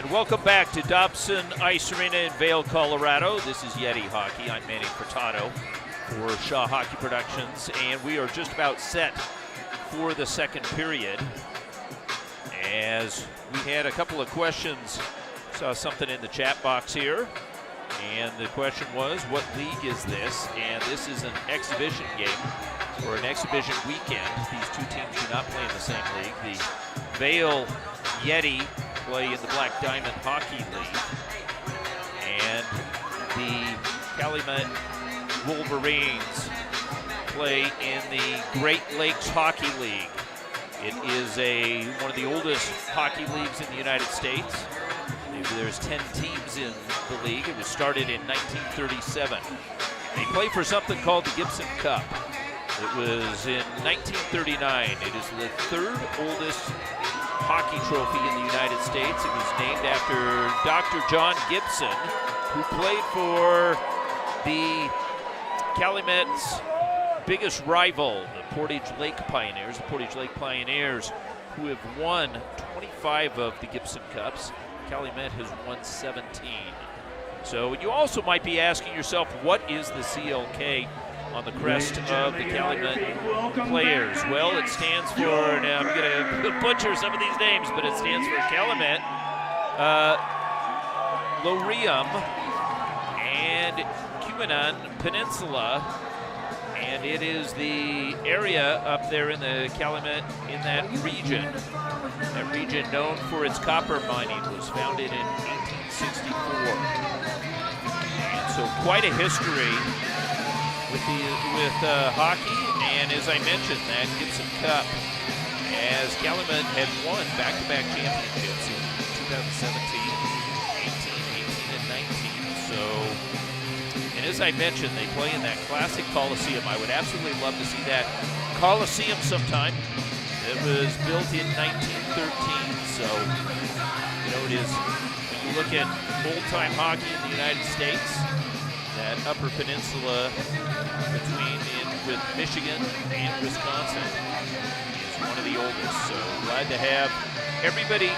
And welcome back to Dobson Ice Arena in Vail, Colorado. This is Yeti Hockey. I'm Manny Furtado for Shaw Hockey Productions, and we are just about set for the second period. As we had a couple of questions, saw something in the chat box here, and the question was, what league is this? And this is an exhibition game, or an exhibition weekend. These two teams do not play in the same league. The Vail Yeti play in the Black Diamond Hockey League, and the Calumet Wolverines play in the Great Lakes Hockey League. It is one of the oldest hockey leagues in the United States. Maybe there's 10 teams in the league. It was started in 1937. They play for something called the Gibson Cup. It was in 1939. It is the third oldest hockey trophy in the United States. It was named after Dr. John Gibson, who played for the Calumet's biggest rival, the Portage Lake Pioneers. The Portage Lake Pioneers, who have won 25 of the Gibson Cups. Calumet has won 17. So you also might be asking yourself, what is the CLK on the crest of the Calumet players? Well, it stands for, now I'm going to butcher some of these names, but it stands for Calumet, Lorium, and Cumanon Peninsula, and it is the area up there in the Calumet, in that region. That region, known for its copper mining, was founded in 1864. And so quite a history with hockey, and as I mentioned, that Gibson Cup, as Calumet had won back-to-back championships in 2017, 18, 18, and 19. So, and as I mentioned, they play in that classic Coliseum. I would absolutely love to see that Coliseum sometime. It was built in 1913, so, it is, when you look at old-time hockey in the United States, that Upper Peninsula with Michigan and Wisconsin is one of the oldest. So glad to have everybody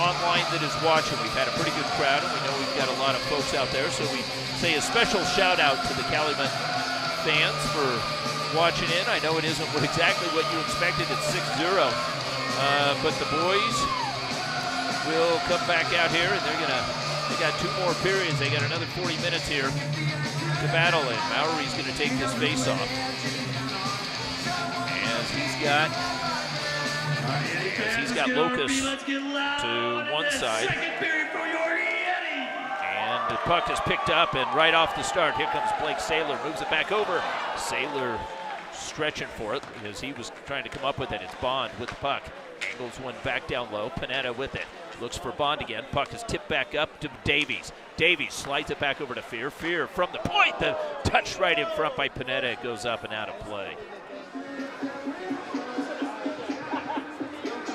online that is watching. We've had a pretty good crowd, and we know we've got a lot of folks out there. So we say a special shout out to the Calumet fans for watching in. I know it isn't exactly what you expected at 6-0, but the boys will come back out here, and they got two more periods. They got another 40 minutes here to battle in. Mowry's going to take this face-off, as he's got Locust to one side, and the puck is picked up, and right off the start, here comes Blake Saylor, moves it back over. Saylor stretching for it because he was trying to come up with it. It's Bond with the puck. Angles one back down low. Panetta with it. Looks for Bond again. Puck is tipped back up to Davies. Davies slides it back over to Fear. Fear from the point. The touch right in front by Panetta. It goes up and out of play.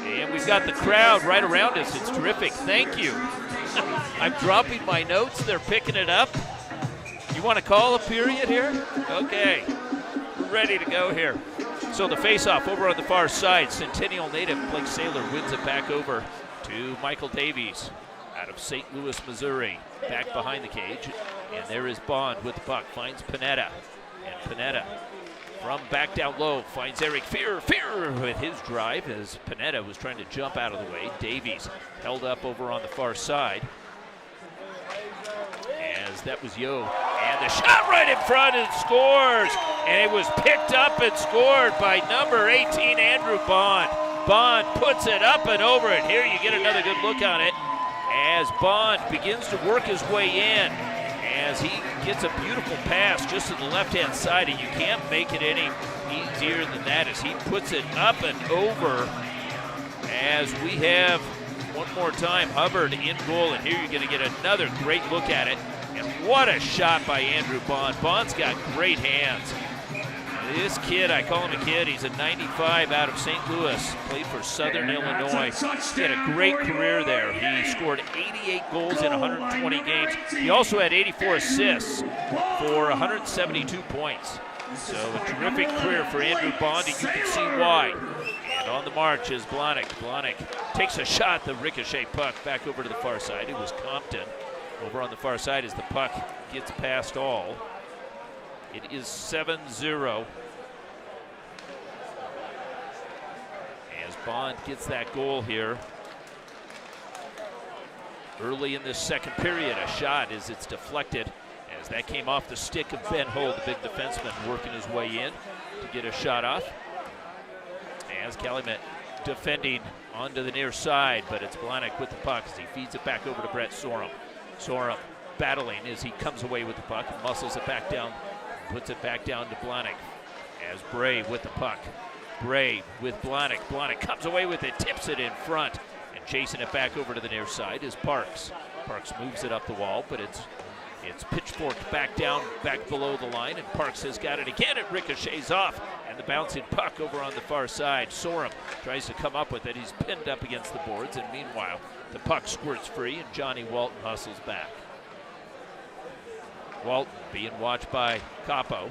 And we've got the crowd right around us. It's terrific. Thank you. I'm dropping my notes. They're picking it up. You want to call a period here? Okay. We're ready to go here. So the face-off over on the far side. Centennial native Blake Saylor wins it back over to Michael Davies out of St. Louis, Missouri. Back behind the cage. And there is Bond with the puck. Finds Panetta. And Panetta from back down low finds Eric Fear. Fear with his drive as Panetta was trying to jump out of the way. Davies held up over on the far side. As that was Yo. And the shot right in front and scores. And it was picked up and scored by number 18, Andrew Bond. Bond puts it up and over, and here you get another good look on it as Bond begins to work his way in, as he gets a beautiful pass just to the left-hand side, and you can't make it any easier than that as he puts it up and over. As we have one more time Hubbard in goal, and here you're going to get another great look at it. And what a shot by Andrew Bond. Bond's got great hands. This kid, I call him a kid, he's a 95 out of St. Louis, played for Southern Illinois. He had a great career there. He scored 88 goals in 120 games. He also had 84 assists for 172 points. So a terrific career for Andrew Bond, and you can see why. And on the march is Blahnik. Blahnik takes a shot, the ricochet puck back over to the far side. It was Compton. Over on the far side as the puck gets past all. It is 7-0. As Bond gets that goal here. Early in this second period, a shot as it's deflected. As that came off the stick of Ben Hull, the big defenseman, working his way in to get a shot off. As Calumet defending onto the near side, but it's Blahnik with the puck as he feeds it back over to Brett Sorum. Sorum battling as he comes away with the puck, muscles it back down, puts it back down to Blahnik. As Bray with the puck. Bray with Blahnik. Blahnik comes away with it, tips it in front, and chasing it back over to the near side is Parks. Parks moves it up the wall, but it's pitchforked back down, back below the line, and Parks has got it again. It ricochets off, and the bouncing puck over on the far side. Sorum tries to come up with it. He's pinned up against the boards, and meanwhile, the puck squirts free, and Johnny Walton hustles back. Walton being watched by Capo.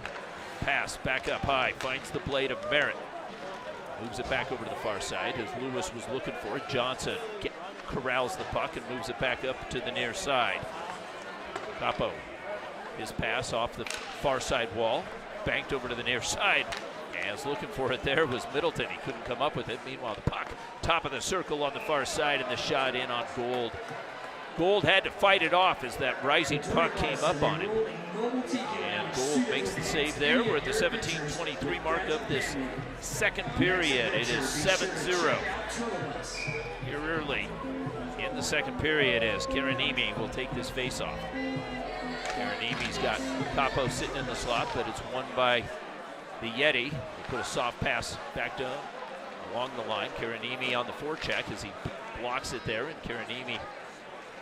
Pass back up high, finds the blade of Merritt. Moves it back over to the far side as Lewis was looking for it. Johnson corrals the puck and moves it back up to the near side. Capo, his pass off the far side wall, banked over to the near side. As looking for it there was Middleton. He couldn't come up with it. Meanwhile, the puck, top of the circle on the far side, and the shot in on Gould. Gould had to fight it off as that rising puck came up on him. And Gould makes the save there. We're at the 17:23 mark of this second period. It is 7-0 here early in the second period as Karanimi will take this face-off. Karanimi's got Capo sitting in the slot, but it's won by the Yeti. They put a soft pass back down along the line. Karanimi on the forecheck as he blocks it there, and Karanimi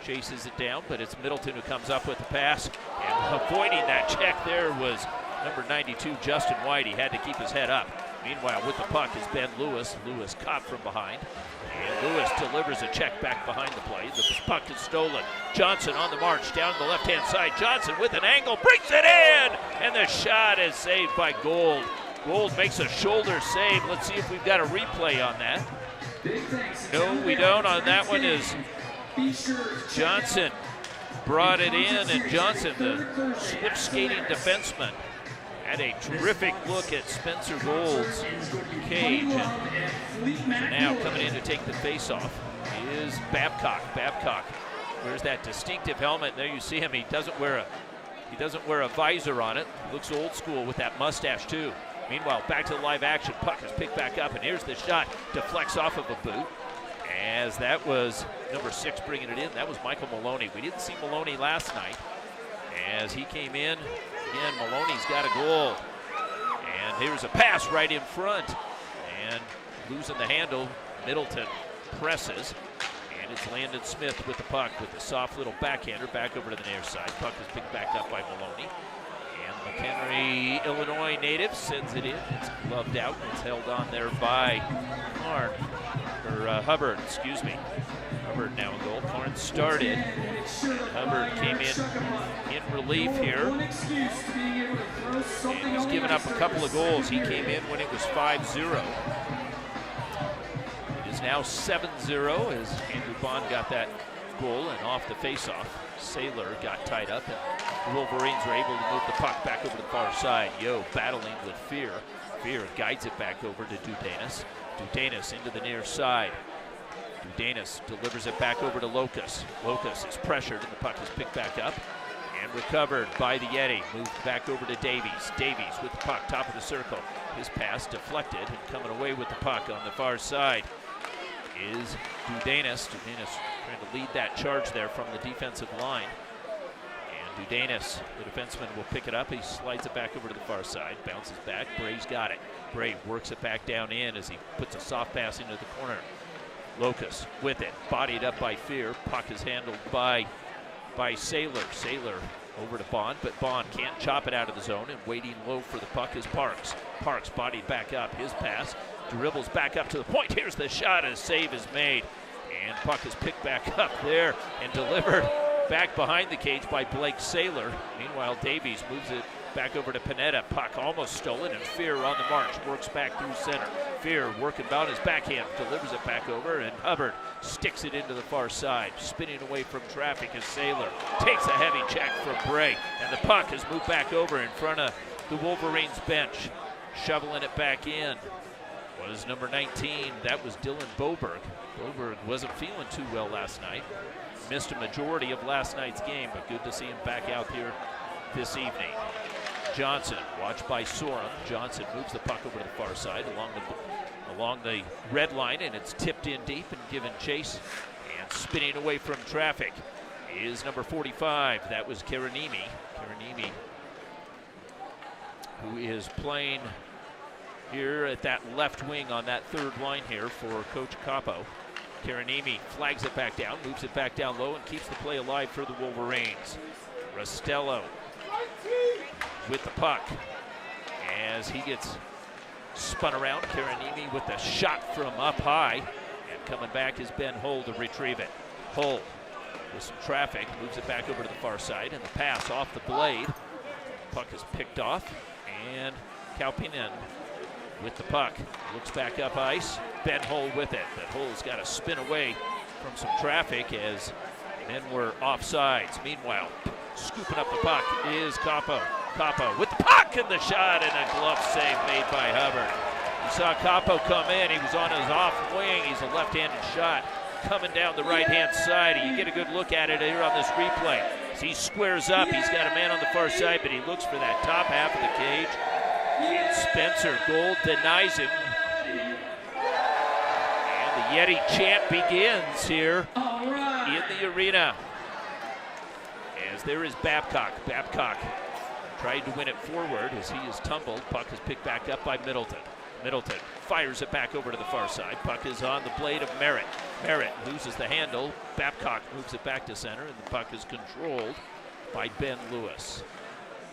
chases it down, but it's Middleton who comes up with the pass, and avoiding that check there was number 92, Justin White. He had to keep his head up. Meanwhile, with the puck is Ben Lewis. Lewis caught from behind, and Lewis delivers a check back behind the play. The puck is stolen. Johnson on the march down the left-hand side. Johnson with an angle, brings it in, and the shot is saved by Gould. Gould makes a shoulder save. Let's see if we've got a replay on that. No, we don't. On that one is Johnson brought it in, and Johnson, the slip skating defenseman, had a terrific look at Spencer Gould's cage. And so now coming in to take the face-off is Babcock. Babcock wears that distinctive helmet. There you see him. He doesn't wear a visor on it. Looks old school with that mustache too. Meanwhile, back to the live action. Puck is picked back up, and here's the shot. Deflects off of a boot. As that was number 6 bringing it in. That was Michael Maloney. We didn't see Maloney last night. As he came in, again, Maloney's got a goal. And here's a pass right in front. And losing the handle, Middleton presses. And it's Landon Smith with the puck with the soft little backhander back over to the near side. Puck is picked back up by Maloney. And McHenry, Illinois native, sends it in. It's gloved out. It's held on there by Hubbard, excuse me. Hubbard now in goal. Karn started. Hubbard came in relief here. And he's given up a couple of goals. He came in when it was 5-0. It is now 7-0 as Andrew Bond got that goal, and off the faceoff, Saylor got tied up, and the Wolverines were able to move the puck back over to the far side. Yo battling with Fear. Fear guides it back over to Dudanis. Dudanis into the near side. Dudanis delivers it back over to Locus. Locus is pressured, and the puck is picked back up and recovered by the Yeti. Moved back over to Davies. Davies with the puck, top of the circle. His pass deflected, and coming away with the puck on the far side is Dudanis. Dudanis trying to lead that charge there from the defensive line. And Dudanis, the defenseman, will pick it up. He slides it back over to the far side, bounces back. Bray's got it. Bray works it back down in as he puts a soft pass into the corner. Locus with it, bodied up by Fear. Puck is handled by Saylor. Saylor over to Bond, but Bond can't chop it out of the zone, and waiting low for the puck is Parks. Parks bodied back up. His pass dribbles back up to the point. Here's the shot as save is made, and puck is picked back up there and delivered back behind the cage by Blake Saylor. Meanwhile, Davies moves it back over to Panetta. Puck almost stolen, and Fear on the march works back through center. Fear working about his backhand, delivers it back over, and Hubbard sticks it into the far side. Spinning away from traffic is Saylor. Takes a heavy check from Bray, and the puck has moved back over in front of the Wolverines bench. Shoveling it back in was number 19. That was Dylan Boberg. Boberg wasn't feeling too well last night. Missed a majority of last night's game, but good to see him back out here this evening. Johnson, watched by Sorum. Johnson moves the puck over to the far side along the red line, and it's tipped in deep and given chase. And spinning away from traffic is number 45. That was Karanimi. Karanimi, who is playing here at that left wing on that third line here for Coach Capo. Karanimi flags it back down, moves it back down low, and keeps the play alive for the Wolverines. Rastello with the puck as he gets spun around. Karanimi with a shot from up high, and coming back is Ben Hull to retrieve it. Hull with some traffic moves it back over to the far side, and the pass off the blade. Puck is picked off, and Kaupinen with the puck looks back up ice. Ben Hull with it, but Hull's got to spin away from some traffic as men were offsides. Meanwhile, scooping up the puck is Capo. Capo with the puck and the shot, and a glove save made by Hubbard. You saw Capo come in. He was on his off wing. He's a left-handed shot coming down the right-hand side. You get a good look at it here on this replay. As he squares up, he's got a man on the far side, but he looks for that top half of the cage. And Spencer Gold denies him. And the Yeti chant begins here in the arena. As there is Babcock. Babcock tried to win it forward as he is tumbled. Puck is picked back up by Middleton. Middleton fires it back over to the far side. Puck is on the blade of Merritt. Merritt loses the handle. Babcock moves it back to center, and the puck is controlled by Ben Lewis.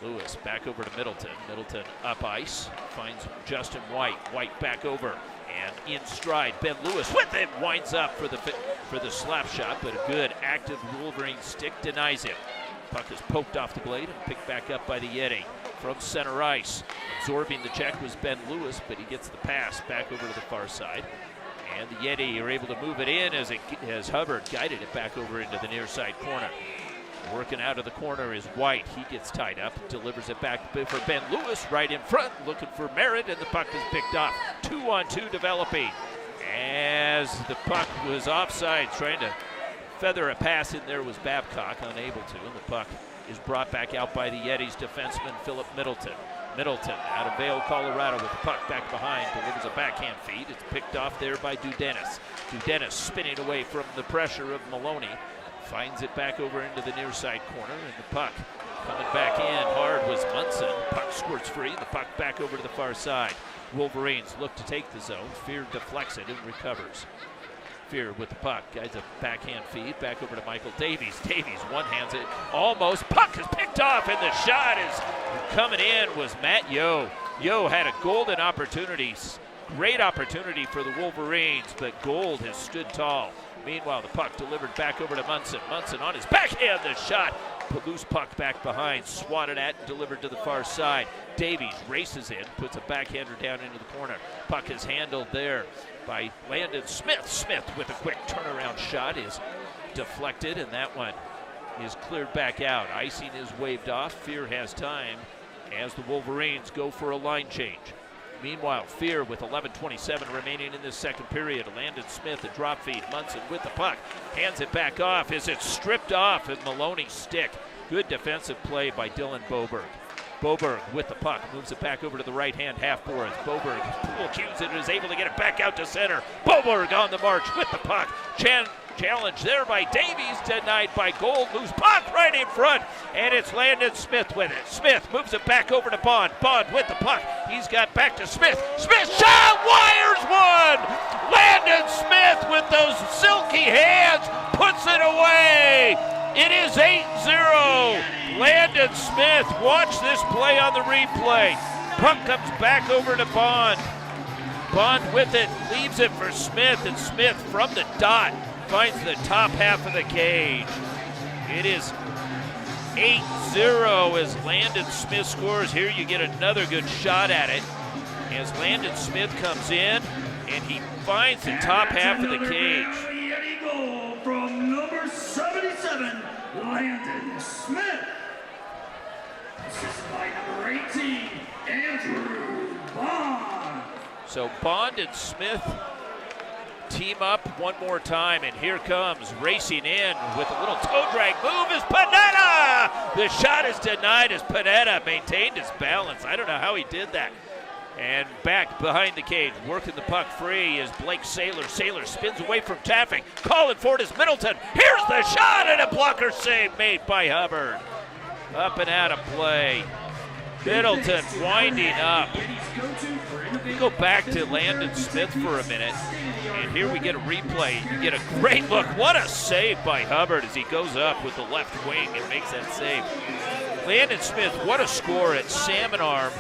Lewis back over to Middleton. Middleton up ice, finds Justin White. White back over and in stride. Ben Lewis with it, winds up for the slap shot, but a good active Wolverine stick denies him. Puck is poked off the blade and picked back up by the Yeti from center ice. Absorbing the check was Ben Lewis, but he gets the pass back over to the far side. And the Yeti are able to move it in as Hubbard guided it back over into the near side corner. Working out of the corner is White. He gets tied up, delivers it back for Ben Lewis right in front, looking for Merritt, and the puck is picked off. 2-on-2 developing as the puck was offside, trying to feather a pass in there was Babcock, unable to, and the puck is brought back out by the Yetis defenseman Philip Middleton. Middleton out of Vail, Colorado with the puck back behind, delivers a backhand feed. It's picked off there by Dudenis. Dudenis spinning away from the pressure of Maloney. Finds it back over into the near side corner, and the puck coming back in hard was Munson. Puck squirts free, the puck back over to the far side. Wolverines look to take the zone. Fear deflects it and recovers. Fear with the puck, guides a backhand feed back over to Michael Davies. Davies one-hands it, almost. Puck is picked off, and the shot is coming in was Matt Yo. Yo had a golden opportunity, great opportunity for the Wolverines, but Gold has stood tall. Meanwhile, the puck delivered back over to Munson. Munson on his backhand, the shot. Loose puck back behind, swatted at and delivered to the far side. Davies races in, puts a backhander down into the corner. Puck is handled there by Landon Smith. Smith with a quick turnaround shot is deflected, and that one is cleared back out. Icing is waved off. Fear has time as the Wolverines go for a line change. Meanwhile, Fear with 11:27 remaining in this second period. Landon Smith, a drop feed. Munson with the puck, hands it back off. Is it stripped off and Maloney's stick? Good defensive play by Dylan Boberg. Boberg with the puck, moves it back over to the right-hand half boards. Boberg pool cues it and is able to get it back out to center. Boberg on the march with the puck. Challenge there by Davies, denied by Gold. Moves puck right in front, and it's Landon Smith with it. Smith moves it back over to Bond. Bond with the puck. He's got back to Smith. Smith shot, wires one! Landon Smith with those silky hands puts it away. It is 8-0. Landon Smith, watch this play on the replay. Puck comes back over to Bond. Bond with it, leaves it for Smith, and Smith from the dot finds the top half of the cage. It is 8-0 as Landon Smith scores. Here you get another good shot at it as Landon Smith comes in. and he finds the top half of the cage. Vail Yeti goal from number 77, Landon Smith. Assisted by number 18, Andrew Bond. So Bond and Smith team up one more time, and here comes racing in with a little toe drag move is Panetta! The shot is denied as Panetta maintained his balance. I don't know how he did that. And back behind the cage, working the puck free is Blake Saylor. Saylor spins away from traffic. Calling for it is Middleton. Here's the shot, and a blocker save made by Hubbard. Up and out of play. Middleton winding up. We go back to Landon Smith for a minute, and here we get a replay. You get a great look. What a save by Hubbard as he goes up with the left wing and makes that save. Landon Smith, what a score at Salmon Arm.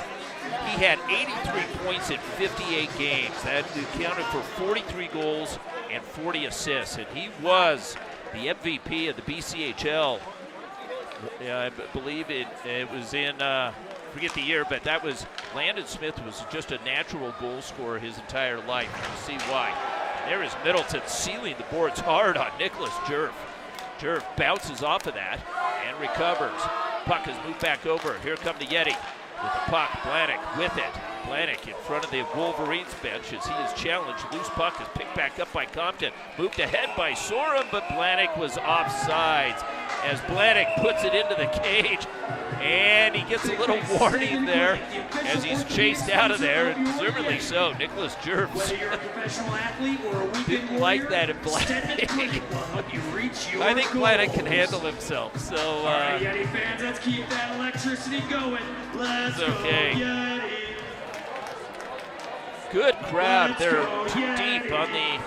He had 83 points in 58 games. That accounted for 43 goals and 40 assists, and he was the MVP of the BCHL. I believe it was in, forget the year, but that was, Landon Smith was just a natural goal scorer his entire life. You see why. There is Middleton sealing the boards hard on Nicholas Jerv. Jerv bounces off of that and recovers. Puck is moved back over. Here come the Yeti with the puck. Blahnik with it. Blahnik in front of the Wolverines bench as he is challenged. Loose puck is picked back up by Compton. Moved ahead by Sorum, but Blahnik was offsides as Blahnik puts it into the cage. And he gets a little warning there as he's chased out of there, and deservedly so. Nicholas Jervs didn't like that in Blahnik. I think Blahnik can handle himself. So, Yeti fans, let's keep that electricity going. Let's okay. go, Yeti. Good crowd. They're too deep on the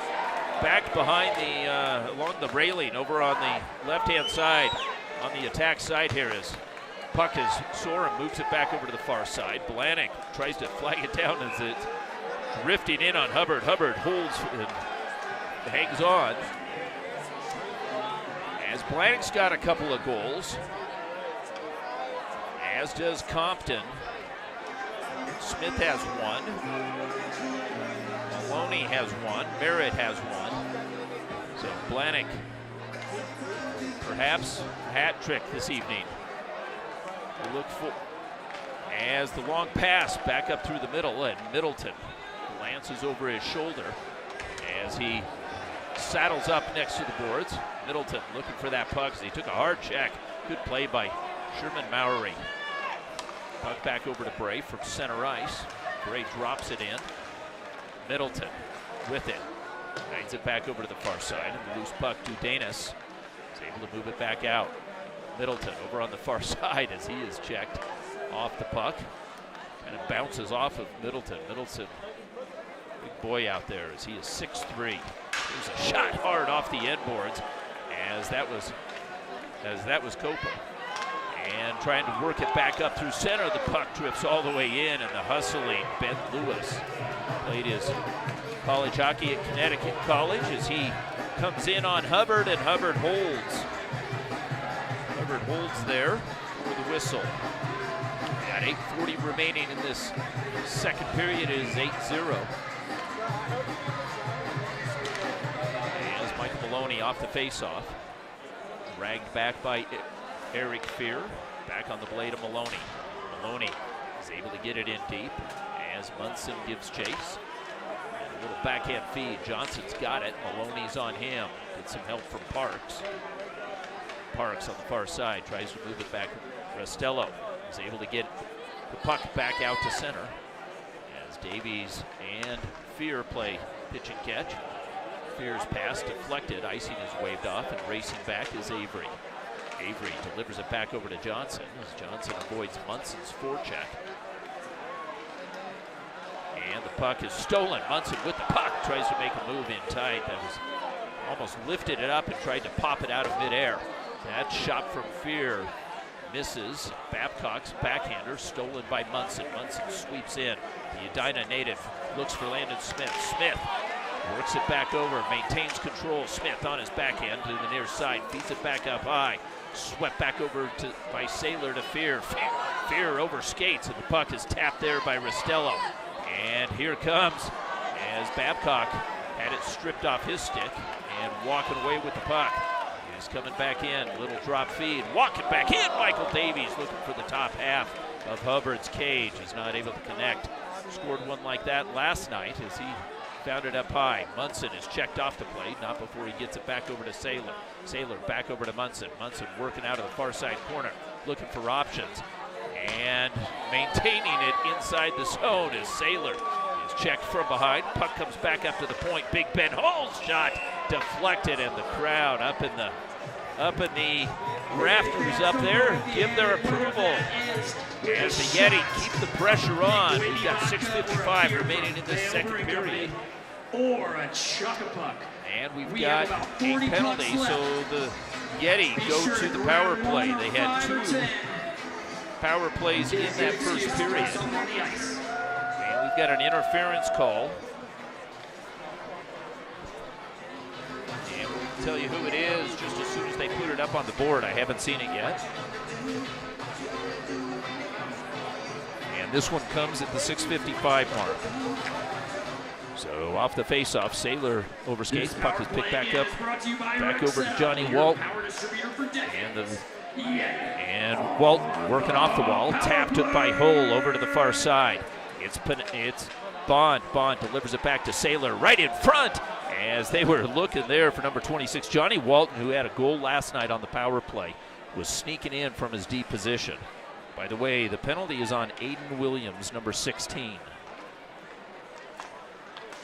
back behind the along the railing over on the left-hand side. On the attack side here is puck is Sorum moves it back over to the far side. Blahnik tries to flag it down as it's drifting in on Hubbard. Hubbard holds and hangs on. As Blahnik's got a couple of goals, as does Compton. Smith has one. Maloney has one. Merritt has one. So Blahnik, perhaps a hat trick this evening. We look for as the long pass back up through the middle, and Middleton glances over his shoulder as he saddles up next to the boards. Middleton looking for that puck as he took a hard check. Good play by Sherman Mowry. Puck back over to Bray from center ice. Bray drops it in. Middleton with it. Guides it back over to the far side. And the loose puck to Danis. Is able to move it back out. Middleton over on the far side as he is checked off the puck. And it bounces off of Middleton. Middleton, big boy out there as he is 6'3". There's a shot hard off the end boards as that was Copa. And trying to work it back up through center. The puck drifts all the way in, and the hustling Ben Lewis played his college hockey at Connecticut College as he comes in on Hubbard, and Hubbard holds. Hubbard holds there for the whistle. Got 8:40 remaining in this second period. It is 8-0. As Michael Maloney off the faceoff. Dragged back by Eric Fear, back on the blade of Maloney. Maloney is able to get it in deep as Munson gives chase. And a little backhand feed. Johnson's got it. Maloney's on him. Gets some help from Parks. Parks on the far side tries to move it back. Restello is able to get the puck back out to center as Davies and Fear play pitch and catch. Fear's pass deflected. Icing is waved off, and racing back is Avery. Avery delivers it back over to Johnson as Johnson avoids Munson's forecheck. And the puck is stolen. Munson with the puck tries to make a move in tight. That was almost lifted it up and tried to pop it out of midair. That shot from Fear misses. Babcock's backhander stolen by Munson. Munson sweeps in. The Edina native looks for Landon Smith. Smith works it back over, maintains control. Smith on his backhand to the near side, feeds it back up high. Swept back over by Saylor to Fear. Fear over skates, and the puck is tapped there by Restello. And here comes, as Babcock had it stripped off his stick and walking away with the puck. He's coming back in, little drop feed, walking back in. Michael Davies looking for the top half of Hubbard's cage. He's not able to connect. Scored one like that last night as he found it up high. Munson is checked off the plate, not before he gets it back over to Saylor. Saylor back over to Munson. Munson working out of the far side corner, looking for options, and maintaining it inside the zone as Saylor is checked from behind. Puck comes back up to the point. Big Ben Hall's shot deflected, and the crowd up in the rafters up there give their approval as the Yeti keep the pressure on. We've got 6:55 remaining in this second period. Or a chuck-a-puck. And we've got a penalty, so the Yeti go to the power play. They had 2 power plays in that first period. And we've got an interference call. And we'll tell you who it is just as soon as they put it up on the board. I haven't seen it yet. And this one comes at the 6:55 mark. So off the face-off, Saylor overskates. Puck is picked back up, back over to Johnny Walton. And Walton working off the wall, tapped it by Hull over to the far side. It's Bond. Bond delivers it back to Saylor right in front as they were looking there for number 26. Johnny Walton, who had a goal last night on the power play, was sneaking in from his D position. By the way, the penalty is on Aiden Williams, number 16.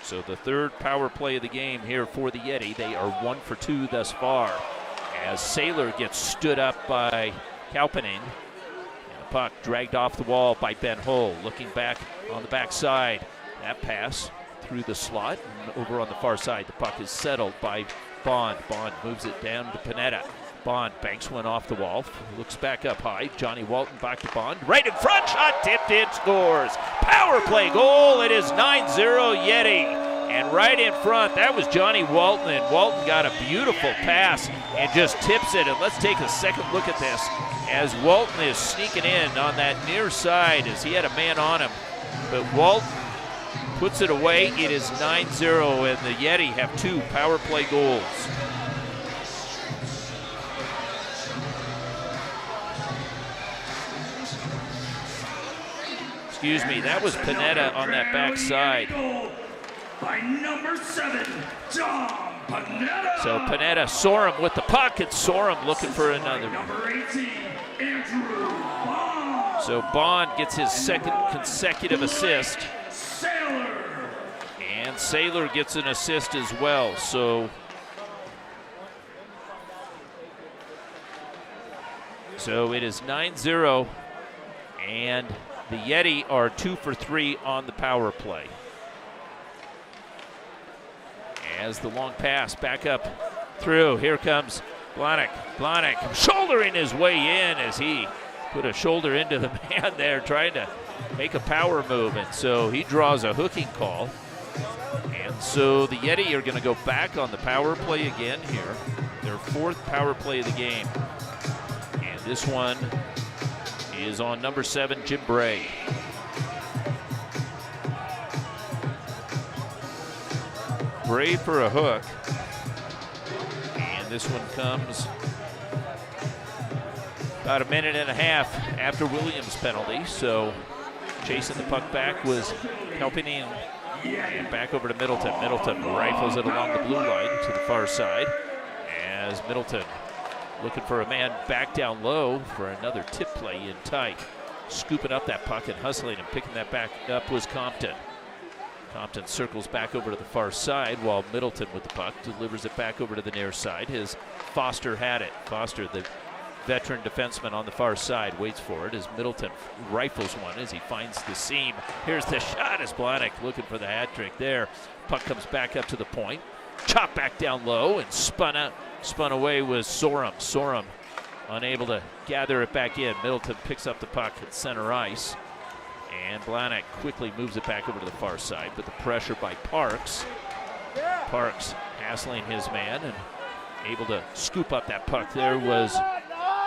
So the third power play of the game here for the Yeti. They are 1 for 2 thus far as Saylor gets stood up by Kauppanen. And the puck dragged off the wall by Ben Hull. Looking back on the backside. That pass through the slot and over on the far side. The puck is settled by Bond. Bond moves it down to Panetta. Bond banks one off the wall. Looks back up high. Johnny Walton back to Bond. Right in front. Shot tipped in. Scores. Power play goal. It is 9-0 Yeti. And right in front, that was Johnny Walton. And Walton got a beautiful pass and just tips it. And let's take a second look at this as Walton is sneaking in on that near side as he had a man on him. But Walton puts it away. It is 9-0, and the Yeti have 2 power play goals. Excuse me, that was Panetta on that backside. By number 7, Tom Panetta. So Panetta, Sorum with the puck, and Sorum looking for another. Number 18, Andrew Bond. So Bond gets his second consecutive assist. Saylor. And Saylor gets an assist as well. So it is 9-0, and the Yeti are 2 for 3 on the power play. As the long pass back up through, here comes Blahnik. Blahnik shouldering his way in as he put a shoulder into the man there trying to make a power move, and so he draws a hooking call. And so the Yeti are going to go back on the power play again here. Their 4th power play of the game. And this one is on number 7, Jim Bray. Bray for a hook. And this one comes about a minute and a half after Williams' penalty. So chasing the puck back was Kauppanen. And back over to Middleton. Middleton rifles it along the blue line to the far side as Middleton looking for a man back down low for another tip play in tight. Scooping up that puck and hustling and picking that back up was Compton. Compton circles back over to the far side while Middleton with the puck delivers it back over to the near side. His Foster had it. Foster, the veteran defenseman on the far side, waits for it as Middleton rifles one as he finds the seam. Here's the shot as Blahnik looking for the hat trick there. Puck comes back up to the point. Chopped back down low and spun away was Sorum. Sorum unable to gather it back in. Middleton picks up the puck at center ice. And Blahnik quickly moves it back over to the far side, but the pressure by Parks. Parks hassling his man and able to scoop up that puck there was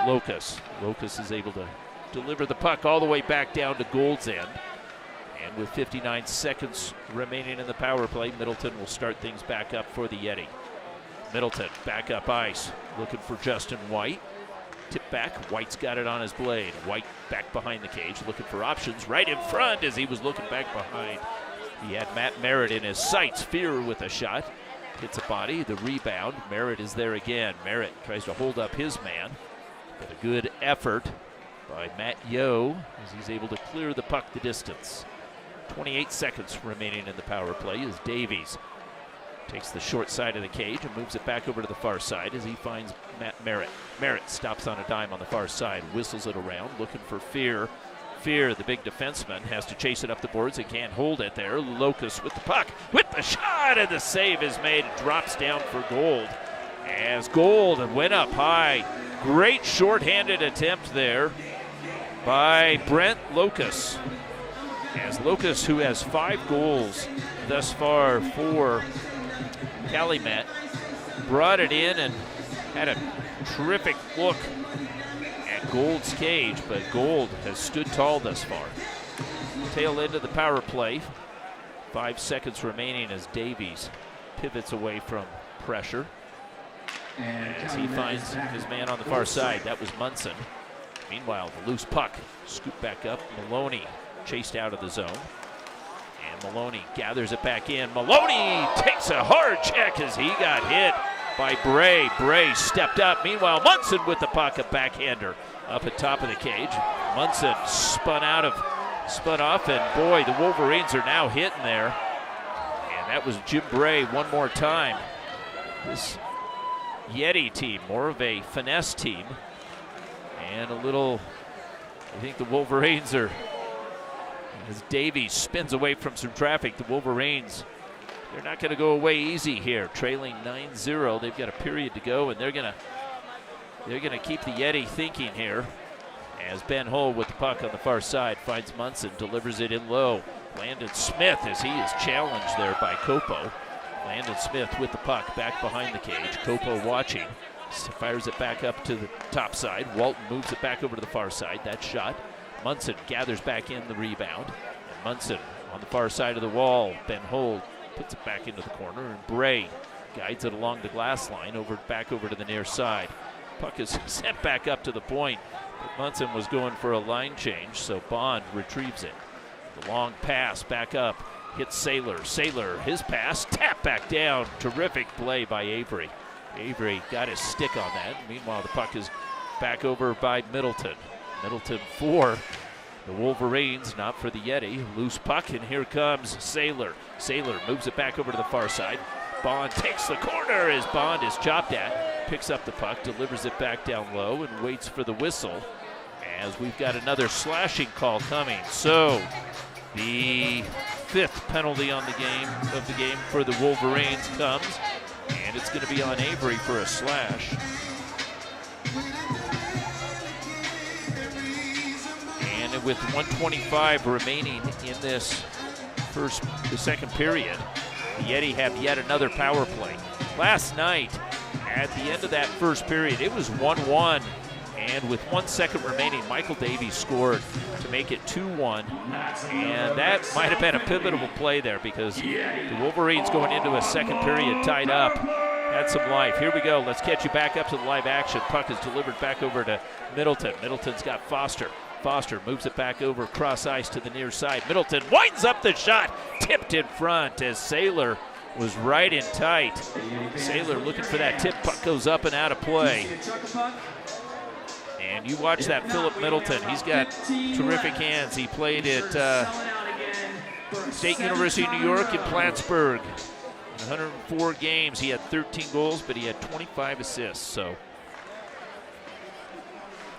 Locus. Locus is able to deliver the puck all the way back down to Gold's End. And with 59 seconds remaining in the power play, Middleton will start things back up for the Yeti. Middleton back up ice, looking for Justin White. Tip back, White's got it on his blade. White back behind the cage, looking for options right in front as he was looking back behind. He had Matt Merritt in his sights, Fear with a shot. Hits a body, the rebound. Merritt is there again. Merritt tries to hold up his man, but a good effort by Matt Yo as he's able to clear the puck the distance. 28 seconds remaining in the power play as Davies takes the short side of the cage and moves it back over to the far side as he finds Matt Merritt. Merritt stops on a dime on the far side, whistles it around, looking for Fear. Fear, the big defenseman, has to chase it up the boards and can't hold it there. Locust with the puck, with the shot, and the save is made. It drops down for Gold as Gold went up high. Great shorthanded attempt there by Brent Locust. As Locust, who has 5 goals thus far for Calumet, brought it in and had a terrific look at Gold's cage, but Gold has stood tall thus far. Tail end of the power play. 5 seconds remaining as Davies pivots away from pressure. As he finds his man on the far side, that was Munson. Meanwhile, the loose puck scooped back up. Maloney chased out of the zone. And Maloney gathers it back in. Maloney takes a hard check as he got hit by Bray. Bray stepped up. Meanwhile, Munson with the puck, a backhander up at top of the cage. Munson spun off, and boy, the Wolverines are now hitting there. And that was Jim Bray one more time. This Yeti team, more of a finesse team. And a little, I think the Wolverines are, as Davies spins away from some traffic, the Wolverines, they're not going to go away easy here. Trailing 9-0, they've got a period to go, and they're going to keep the Yeti thinking here. As Ben Hull with the puck on the far side finds Munson, delivers it in low. Landon Smith, as he is challenged there by Copo. Landon Smith with the puck back behind the cage. Copo watching, fires it back up to the top side. Walton moves it back over to the far side. That shot. Munson gathers back in the rebound. And Munson on the far side of the wall. Ben Hull puts it back into the corner, and Bray guides it along the glass line back over to the near side. Puck is sent back up to the point, but Munson was going for a line change, so Bond retrieves it. The long pass back up, hits Saylor. Saylor, his pass, tap back down. Terrific play by Avery. Avery got his stick on that. Meanwhile, the puck is back over by Middleton. Middleton for the Wolverines, not for the Yeti. Loose puck, and here comes Saylor. Saylor moves it back over to the far side. Bond takes the corner as Bond is chopped at. Picks up the puck, delivers it back down low, and waits for the whistle as we've got another slashing call coming. So the 5th penalty on the game for the Wolverines comes, and it's going to be on Avery for a slash. And with 1:25 remaining in the second period, the Yeti have yet another power play. Last night, at the end of that first period, it was 1-1, and with 1 second remaining, Michael Davies scored to make it 2-1, and that might have been a pivotal play there because the Wolverines going into a second period tied up had some life. Here we go. Let's catch you back up to the live action. Puck is delivered back over to Middleton. Middleton's got Foster. Foster moves it back over cross ice to the near side. Middleton winds up the shot, tipped in front as Saylor was right in tight. Saylor looking for that tip, puck goes up and out of play. And you watch that Philip Middleton. He's got terrific hands. He played at State University of New York in Plattsburgh. In 104 games, he had 13 goals, but he had 25 assists. So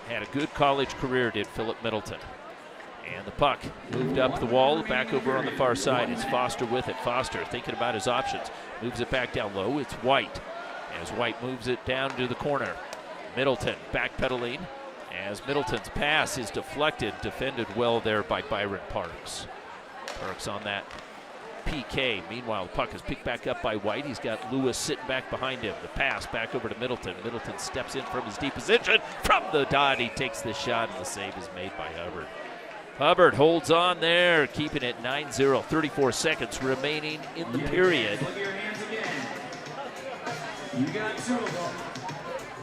had a good college career, did Philip Middleton. And the puck moved up the wall, back over on the far side. It's Foster with it. Foster thinking about his options. Moves it back down low. It's White. As White moves it down to the corner. Middleton backpedaling. As Middleton's pass is deflected, defended well there by Byron Parks. Parks on that PK. Meanwhile, the puck is picked back up by White. He's got Lewis sitting back behind him. The pass back over to Middleton. Middleton steps in from his deep position. From the dot, he takes the shot, and the save is made by Hubbard. Hubbard holds on there, keeping it 9-0. 34 seconds remaining in the period. Look at your hands again. You got two of them.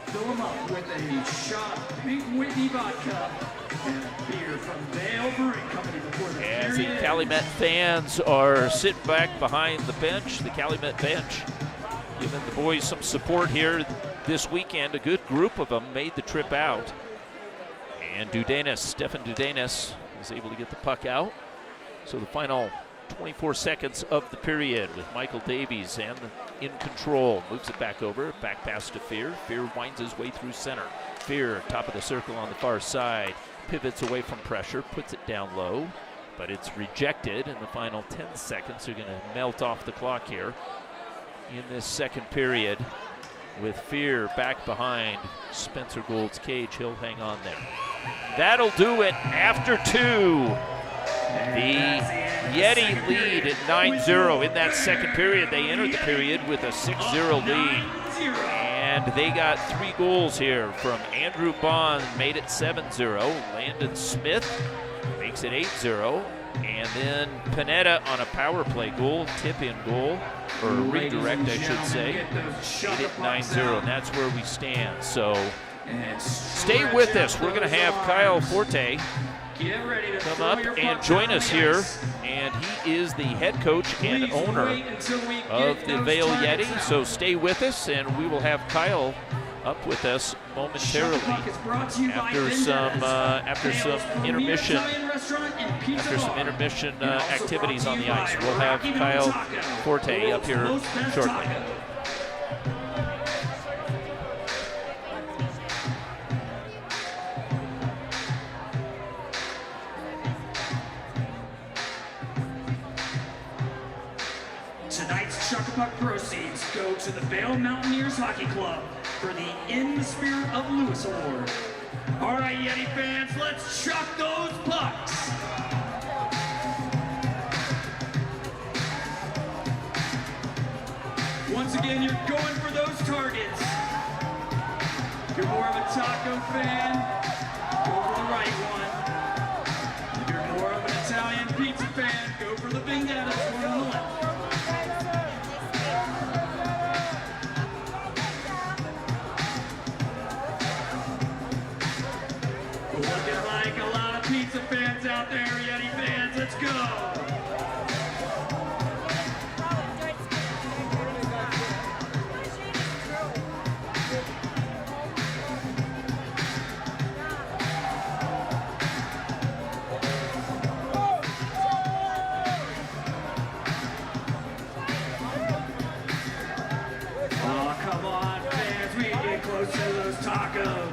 Fill them up with a shot of Pink Whitney vodka and a beer from Vail Brewing Company before the As the period Calumet fans are sitting back behind the bench, the Calumet bench, giving the boys some support here this weekend. A good group of them made the trip out. And Stefan Dudanis is able to get the puck out. So the final 24 seconds of the period with Michael Davies in control. Moves it back over, back pass to Fear. Fear winds his way through center. Fear, top of the circle on the far side. Pivots away from pressure, puts it down low, but it's rejected, and the final 10 seconds are going to melt off the clock here in this second period. With Fear back behind Spencer Gould's cage, he'll hang on there. That'll do it after two. The Yeti lead at 9-0 in that second period. They entered the period with a 6-0 lead. And they got 3 goals here from Andrew Bond, made it 7-0. Landon Smith makes it 8-0. And then Panetta on a power play goal, tip-in goal, or a redirect, I should say. Made it 9-0, and that's where we stand. So stay with us. We're going to have Kyle Forte come up and join us here. And he is the head coach and owner of the Vail Yeti. So stay with us, and we will have Kyle up with us momentarily after some intermission activities on the ice. We'll have Kyle Forte up here shortly. Tonight's Chuck-a-Puck proceeds go to the Vail Mountaineers Hockey Club for the In the Spirit of Lewis Award. All right, Yeti fans, let's chuck those pucks. Once again, you're going for those targets. If you're more of a taco fan, go for the right one. If you're more of an Italian pizza fan, go for the Vendetta, one on the left. Looking like a lot of pizza fans out there, Yeti fans. Let's go. Oh, come on, fans. We get close to those tacos.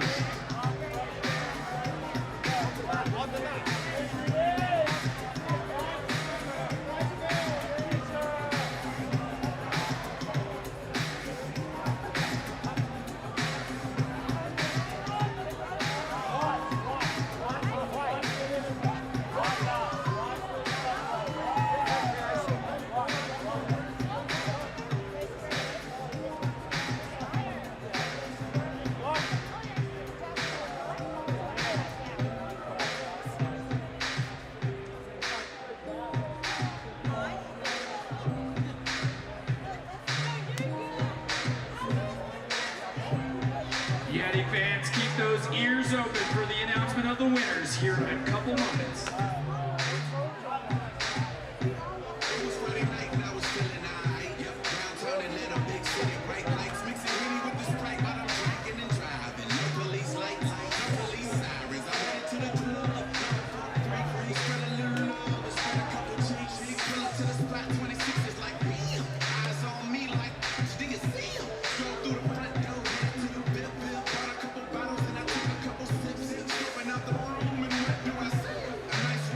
Yeti fans, keep those ears open for the announcement of the winners here in a couple moments. It was Friday night and I was feeling alright. Yep, downtown Atlanta, big city, bright lights, mixing Henny with the Sprite while I'm drinking and driving. No police lights, no police sirens. I headed to the club. 3 free, spread a little love, spend a couple change. Pull up to the spot, 26 is like, bam. Eyes on me like, do you see 'em? Stroll through the front door, head to the bill. Bought a couple bottles and I took a couple sips. Scoping out the room and what do I see? A nice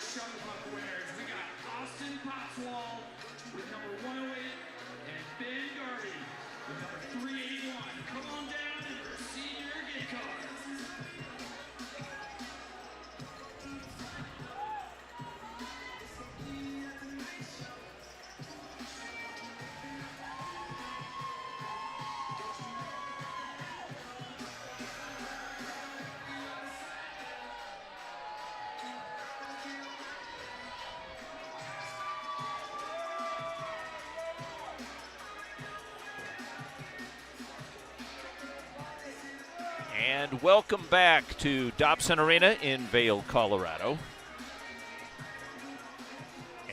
Shugbuck winners. We got Austin Potswald with number 108 and Ben Garvey with number 381. Come on down and receive your gate cards. And welcome back to Dobson Arena in Vail, Colorado.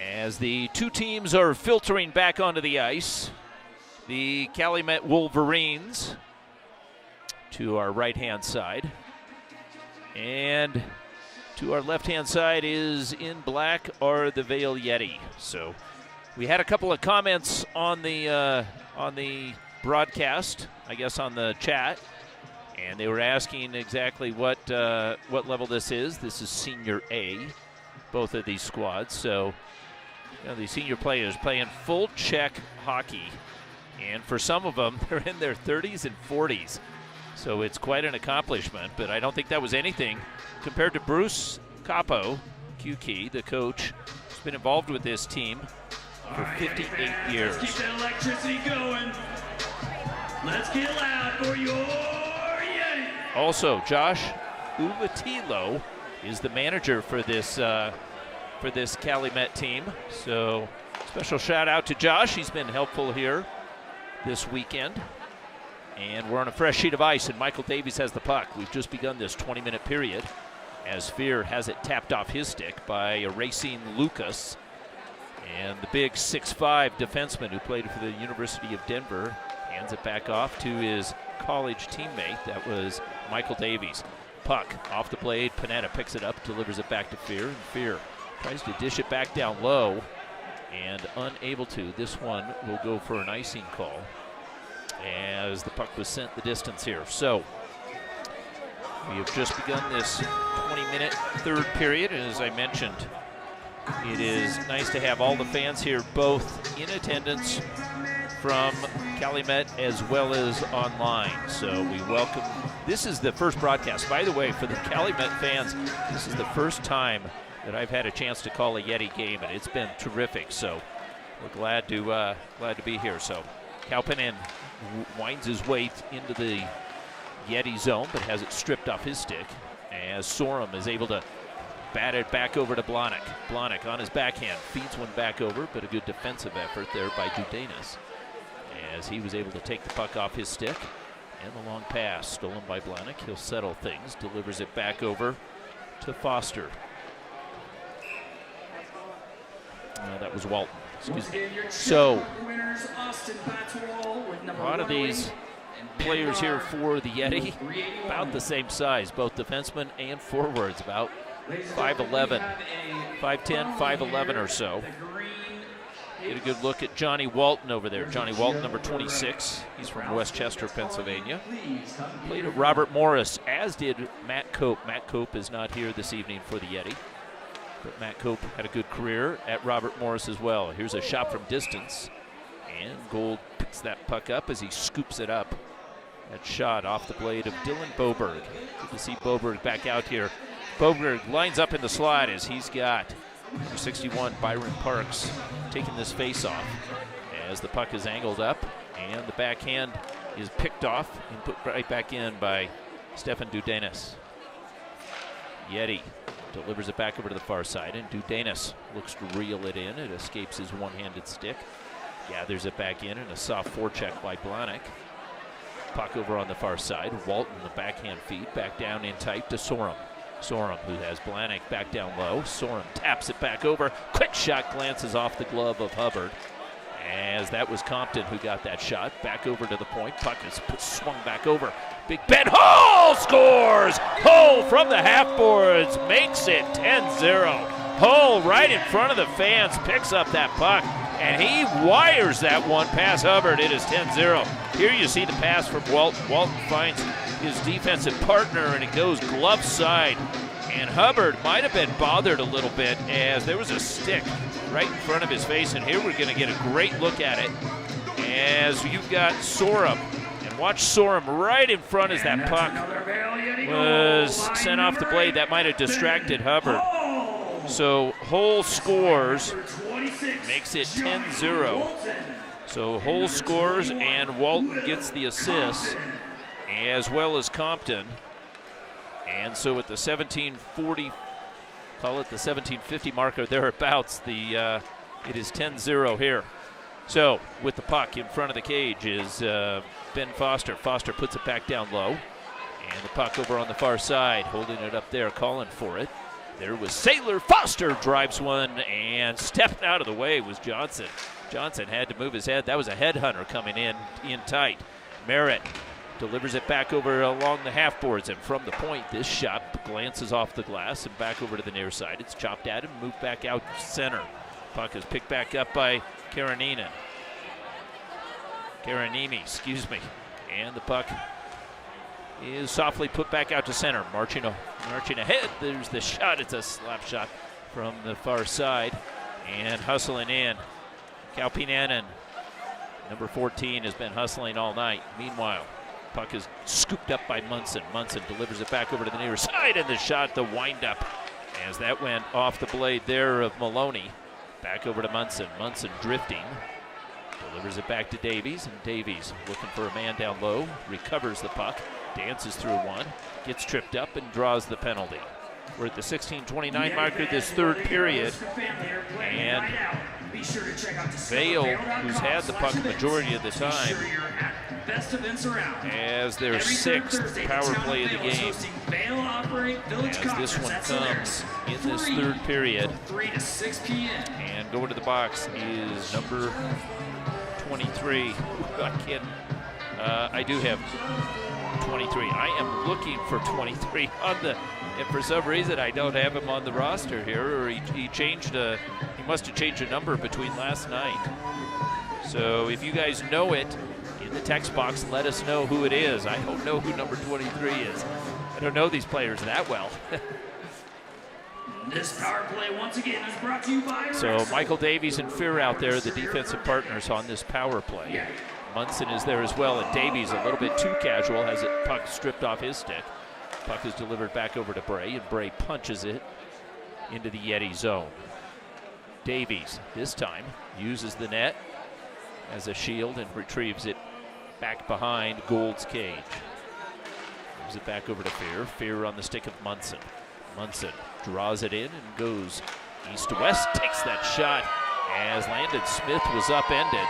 As the two teams are filtering back onto the ice, the Calumet Wolverines to our right-hand side. And to our left-hand side is in black are the Vail Yeti. So we had a couple of comments on the broadcast, I guess on the chat. And they were asking exactly what level this is. This is Senior A, both of these squads. So, you know, these senior players playing full check hockey. And for some of them, they're in their 30s and 40s. So it's quite an accomplishment. But I don't think that was anything compared to Bruce Capo, QK, the coach, who's been involved with this team for 58 years. Let's keep that electricity going. Let's get loud for your Yeti. Also, Josh Ulatilo is the manager for this Calumet team. So special shout out to Josh. He's been helpful here this weekend. And we're on a fresh sheet of ice, and Michael Davies has the puck. We've just begun this 20-minute period as Fear has it tapped off his stick by a racing Lucas. And the big 6'5 defenseman who played for the University of Denver hands it back off to his college teammate. That was Michael Davies. Puck off the blade. Panetta picks it up, delivers it back to Fear, and Fear tries to dish it back down low and unable to. This one will go for an icing call as the puck was sent the distance here. So we have just begun this 20-minute third period, and as I mentioned, it is nice to have all the fans here, both in attendance from Calumet as well as online. So we welcome, this is the first broadcast. By the way, for the Calumet fans, this is the first time that I've had a chance to call a Yeti game, and it's been terrific. So we're glad to be here. So Kaupinen winds his way into the Yeti zone, but has it stripped off his stick as Sorum is able to bat it back over to Blahnik. Blahnik on his backhand feeds one back over, but a good defensive effort there by Dudanis as he was able to take the puck off his stick. And the long pass stolen by Blahnik. He'll settle things, delivers it back over to Foster. That was Walton. Excuse me. So a lot of these players here for the Yeti, about the same size, both defensemen and forwards, about 5'11", 5'10", 5'11" or so. Get a good look at Johnny Walton over there. Johnny Walton, number 26. He's from Westchester, Pennsylvania. Played at Robert Morris, as did Matt Cope. Matt Cope is not here this evening for the Yeti, but Matt Cope had a good career at Robert Morris as well. Here's a shot from distance, and Gold picks that puck up as he scoops it up. That shot off the blade of Dylan Boberg. Good to see Boberg back out here. Boberg lines up in the slot as he's got number 61, Byron Parks, taking this face-off as the puck is angled up, and the backhand is picked off and put right back in by Stefan Dudanis. Yeti delivers it back over to the far side, and Dudanis looks to reel it in. It escapes his one-handed stick. Gathers it back in, and a soft forecheck by Blahnik. Puck over on the far side. Walton, the backhand feed, back down in tight to Sorum. Sorum, who has Blahnik back down low. Sorum taps it back over. Quick shot glances off the glove of Hubbard, as that was Compton who got that shot. Back over to the point. Puck is swung back over. Big Ben Hull scores! Hull from the half boards makes it 10-0. Hull right in front of the fans picks up that puck, and he wires that one past Hubbard. It is 10-0. Here you see the pass from Walton. Walton finds his defensive partner, and it goes glove side. And Hubbard might have been bothered a little bit as there was a stick right in front of his face. And here we're going to get a great look at it as you've got Sorum. And watch Sorum right in front as that puck was sent off the blade. That might have distracted Hubbard. So Hull scores, makes it 10-0. So Hull scores and Walton gets the assist, as well as Compton. And so at the 17:40, call it the 17:50 marker thereabouts, it is 10-0 here. So with the puck in front of the cage is Ben Foster. Foster puts it back down low. And the puck over on the far side, holding it up there, calling for it. There was Sailor. Foster drives one, and stepping out of the way was Johnson. Johnson had to move his head. That was a headhunter coming in tight. Merritt delivers it back over along the half boards, and from the point, this shot glances off the glass and back over to the near side. It's chopped at him, moved back out center. Puck is picked back up by Karanimi, excuse me. And the puck is softly put back out to center. Marching ahead. There's the shot. It's a slap shot from the far side. And hustling in. Kaupinainen, number 14, has been hustling all night. Meanwhile, puck is scooped up by Munson. Munson delivers it back over to the near side, and the shot, the windup, as that went off the blade there of Maloney. Back over to Munson. Munson drifting. Delivers it back to Davies, and Davies looking for a man down low. Recovers the puck. Dances through one. Gets tripped up and draws the penalty. We're at the 16:29 marker this third period. And Vail, who's had the puck majority of the time, as their sixth power play of the game, as this one comes in this third period. And going to the box is number 23. I do have 23. I am looking for 23 on the, and for some reason I don't have him on the roster here, or he changed he must have changed a number between last night. So if you guys know it, in the text box, let us know who it is. I don't know who number 23 is. I don't know these players that well. This power play once again is brought to you by So Michael Davies and Fear out there, the defensive partners on this power play. Munson is there as well, and Davies a little bit too casual, has it puck stripped off his stick. Puck is delivered back over to Bray, and Bray punches it into the Yeti zone. Davies, this time, uses the net as a shield and retrieves it back behind Gould's cage. Moves it back over to Fear. Fear on the stick of Munson. Munson draws it in and goes east to west, takes that shot as Landon Smith was upended.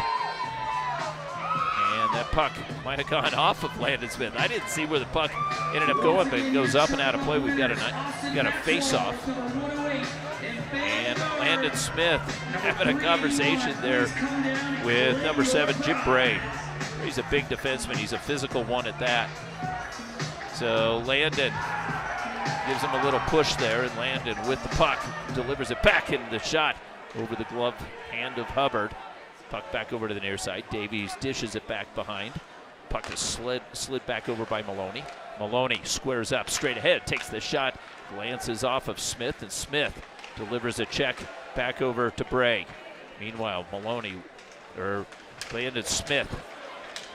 And that puck might have gone off of Landon Smith. I didn't see where the puck ended up going, but it goes up and out of play. We've got a face-off. And Landon Smith having a conversation there with number 7, Jim Bray. He's a big defenseman. He's a physical one at that. So Landon gives him a little push there, and Landon with the puck delivers it back in the shot over the glove hand of Hubbard. Puck back over to the near side. Davies dishes it back behind. Puck is slid back over by Maloney. Maloney squares up straight ahead, takes the shot, glances off of Smith, and Smith delivers a check back over to Bray. Meanwhile, Landon Smith,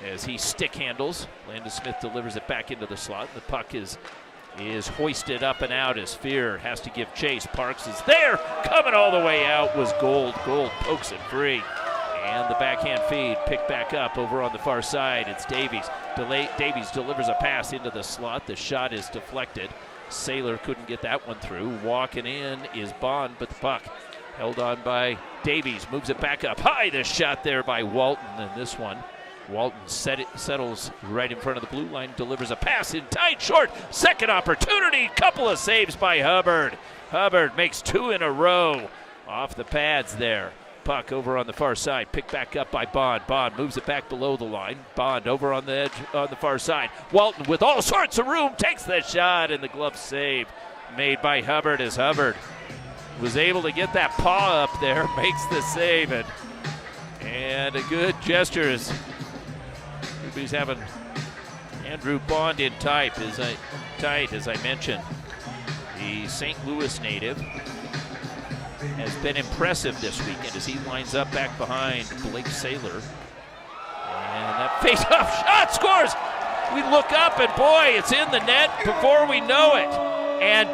as he stick handles, Landon Smith delivers it back into the slot. The puck is hoisted up and out as Fear has to give chase. Parks is there, coming all the way out was Gould. Gould pokes it free. And the backhand feed picked back up over on the far side. It's Davies. Davies delivers a pass into the slot. The shot is deflected. Sailor couldn't get that one through. Walking in is Bond, but the puck held on by Davies. Moves it back up high. The shot there by Walton. And this one, Walton settles right in front of the blue line. Delivers a pass in tight, short. Second opportunity. Couple of saves by Hubbard. Hubbard makes 2 in a row off the pads there. Puck over on the far side, picked back up by Bond. Bond moves it back below the line. Bond over on the edge on the far side. Walton with all sorts of room takes the shot, and the glove save made by Hubbard as Hubbard was able to get that paw up there, makes the save, and a good gesture as he's having Andrew Bond in tight, as I mentioned. the St. Louis native, has been impressive this weekend as he lines up back behind Blake Saylor. And that face-off shot scores! We look up and boy, it's in the net before we know it. And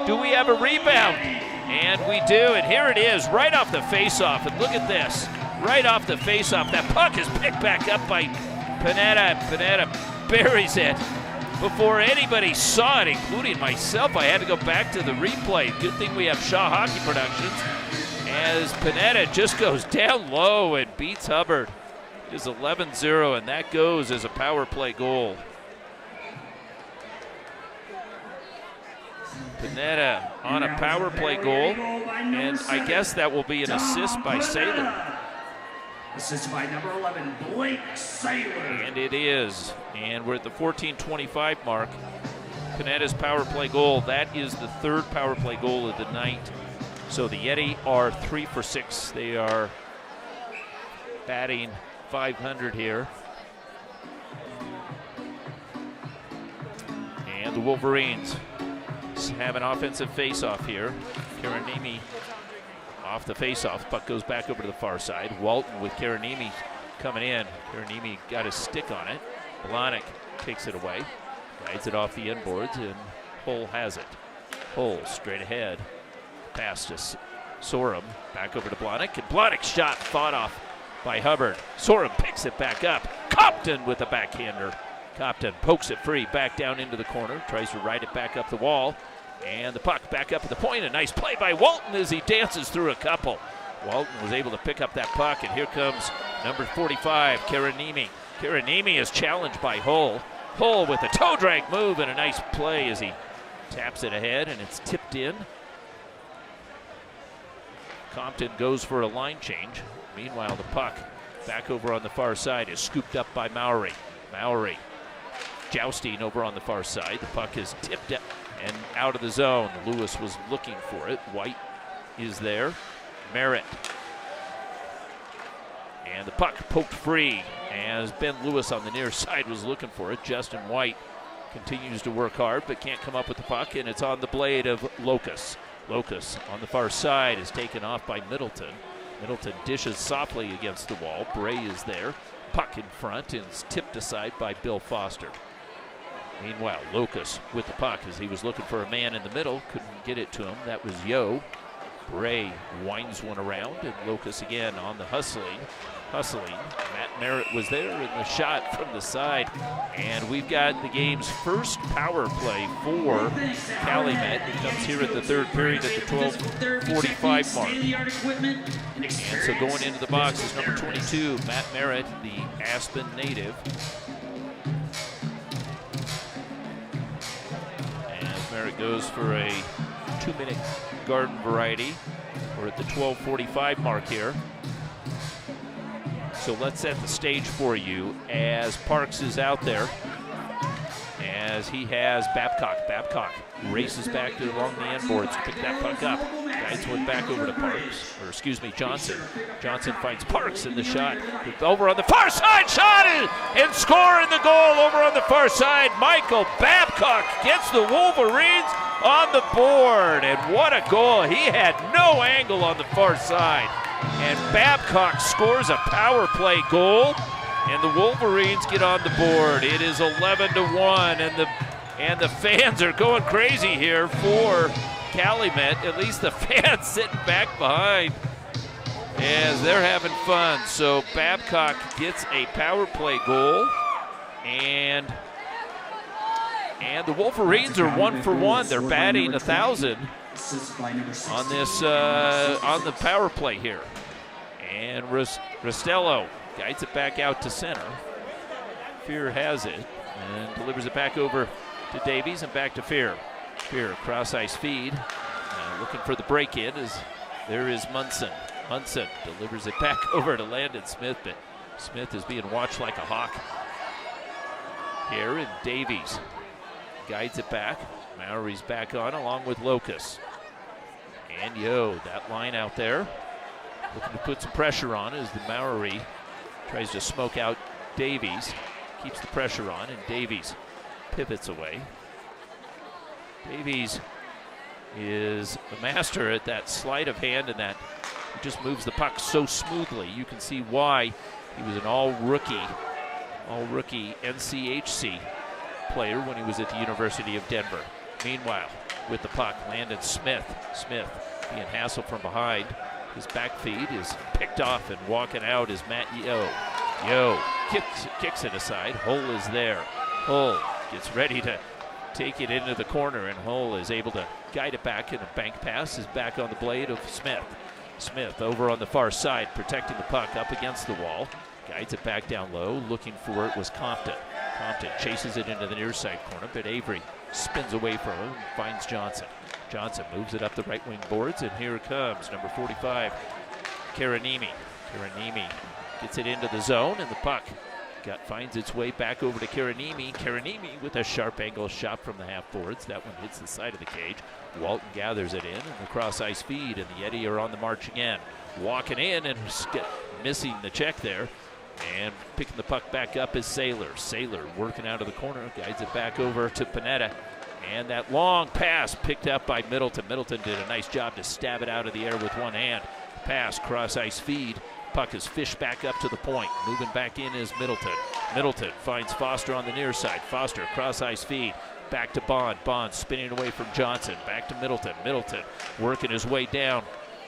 do we have a rebound? And we do, and here it is, right off the face-off. And look at this, right off the face-off. That puck is picked back up by Panetta. Panetta buries it before anybody saw it, including myself. I had to go back to the replay. Good thing we have Shaw Hockey Productions, as Panetta just goes down low and beats Hubbard. It is 11-0, and that goes as a power play goal. Panetta on a power play goal, and I guess that will be an assist by Saylor. Assist by number 11, Blake Saylor. And it is, and we're at the 14:25 mark. Panetta's power play goal, that is the third power play goal of the night. So the Yeti are 3 for 6. They are batting .500 here. And the Wolverines have an offensive face-off here. Karanimi off the face-off. Puck goes back over to the far side. Walton with Karanimi coming in. Karanimi got his stick on it. Blahnik takes it away. Guides it off the inboards, and Hull has it. Hull straight ahead. Pass to Sorum. Back over to Blahnik. And Blahnik's shot fought off by Hubbard. Sorum picks it back up. Compton with a backhander. Compton pokes it free back down into the corner. Tries to ride it back up the wall. And the puck back up at the point. A nice play by Walton as he dances through a couple. Walton was able to pick up that puck, and here comes number 45, Karanimi. Karanimi is challenged by Hull. Hull with a toe drag move and a nice play as he taps it ahead, and it's tipped in. Compton goes for a line change. Meanwhile, the puck back over on the far side is scooped up by Mowry. Mowry jousting over on the far side. The puck is tipped and out of the zone. Lewis was looking for it. White is there. Merritt. And the puck poked free as Ben Lewis on the near side was looking for it. Justin White continues to work hard but can't come up with the puck, and it's on the blade of Locus. Locus on the far side is taken off by Middleton. Middleton dishes softly against the wall. Bray is there. Puck in front and is tipped aside by Bill Foster. Meanwhile, Locus with the puck as he was looking for a man in the middle. Couldn't get it to him. That was Yo. Bray winds one around, and Locus again on the hustling. Matt Merritt was there in the shot from the side. And we've got the game's first power play for Calumet. It comes here at the third period at the 12:45 mark. And so going into the box is number 22, Matt Merritt, the Aspen native. Merritt goes for a 2-minute garden variety. We're at the 12:45 mark here. So let's set the stage for you as Parks is out there, as he has Babcock. Babcock races back along the end boards to pick that puck up. Guides one back over to Parks, or excuse me, Johnson. Johnson finds Parks in the shot. Over on the far side, shot and score in the goal over on the far side. Michael Babcock gets the Wolverines on the board, and what a goal. He had no angle on the far side, and Babcock scores a power play goal, and the Wolverines get on the board. It is 11-1, and the fans are going crazy here for Calumet. At least the fans sitting back behind as they're having fun. So Babcock gets a power play goal, and the Wolverines are 1 for 1. They're batting 1,000 on this on the power play here. And Rostello guides it back out to center. Fear has it and delivers it back over to Davies and back to Fear. Fear cross ice feed, looking for the break-in as there is Munson. Munson delivers it back over to Landon Smith, but Smith is being watched like a hawk here, and Davies guides it back. Mowry's back on along with Locus. And Yo, that line out there, looking to put some pressure on as the Mowry tries to smoke out Davies. Keeps the pressure on, and Davies pivots away. Davies is a master at that sleight of hand, and that he just moves the puck so smoothly. You can see why he was an all-rookie NCHC player when he was at the University of Denver. Meanwhile, with the puck, Landon Smith. Smith being hassled from behind. His back feed is picked off, and walking out is Matt Yo. Yo kicks it aside. Hull is there. Hull gets ready to take it into the corner, and Hull is able to guide it back, and a bank pass is back on the blade of Smith. Smith over on the far side, protecting the puck up against the wall. Guides it back down low. Looking for it was Compton. Compton chases it into the near side corner, but Avery spins away from him and finds Johnson. Johnson moves it up the right wing boards, and here comes number 45, Karanimi. Karanimi gets it into the zone, and the puck finds its way back over to Karanimi. Karanimi with a sharp angle shot from the half boards. That one hits the side of the cage. Walton gathers it in, and the cross ice feed, and the Yeti are on the march again. Walking in and missing the check there. And picking the puck back up is Saylor. Saylor working out of the corner, guides it back over to Panetta. And that long pass picked up by Middleton. Middleton did a nice job to stab it out of the air with one hand. Pass, cross ice feed. Puck is fished back up to the point. Moving back in is Middleton. Middleton finds Foster on the near side. Foster, cross ice feed. Back to Bond. Bond spinning away from Johnson. Back to Middleton. Middleton working his way down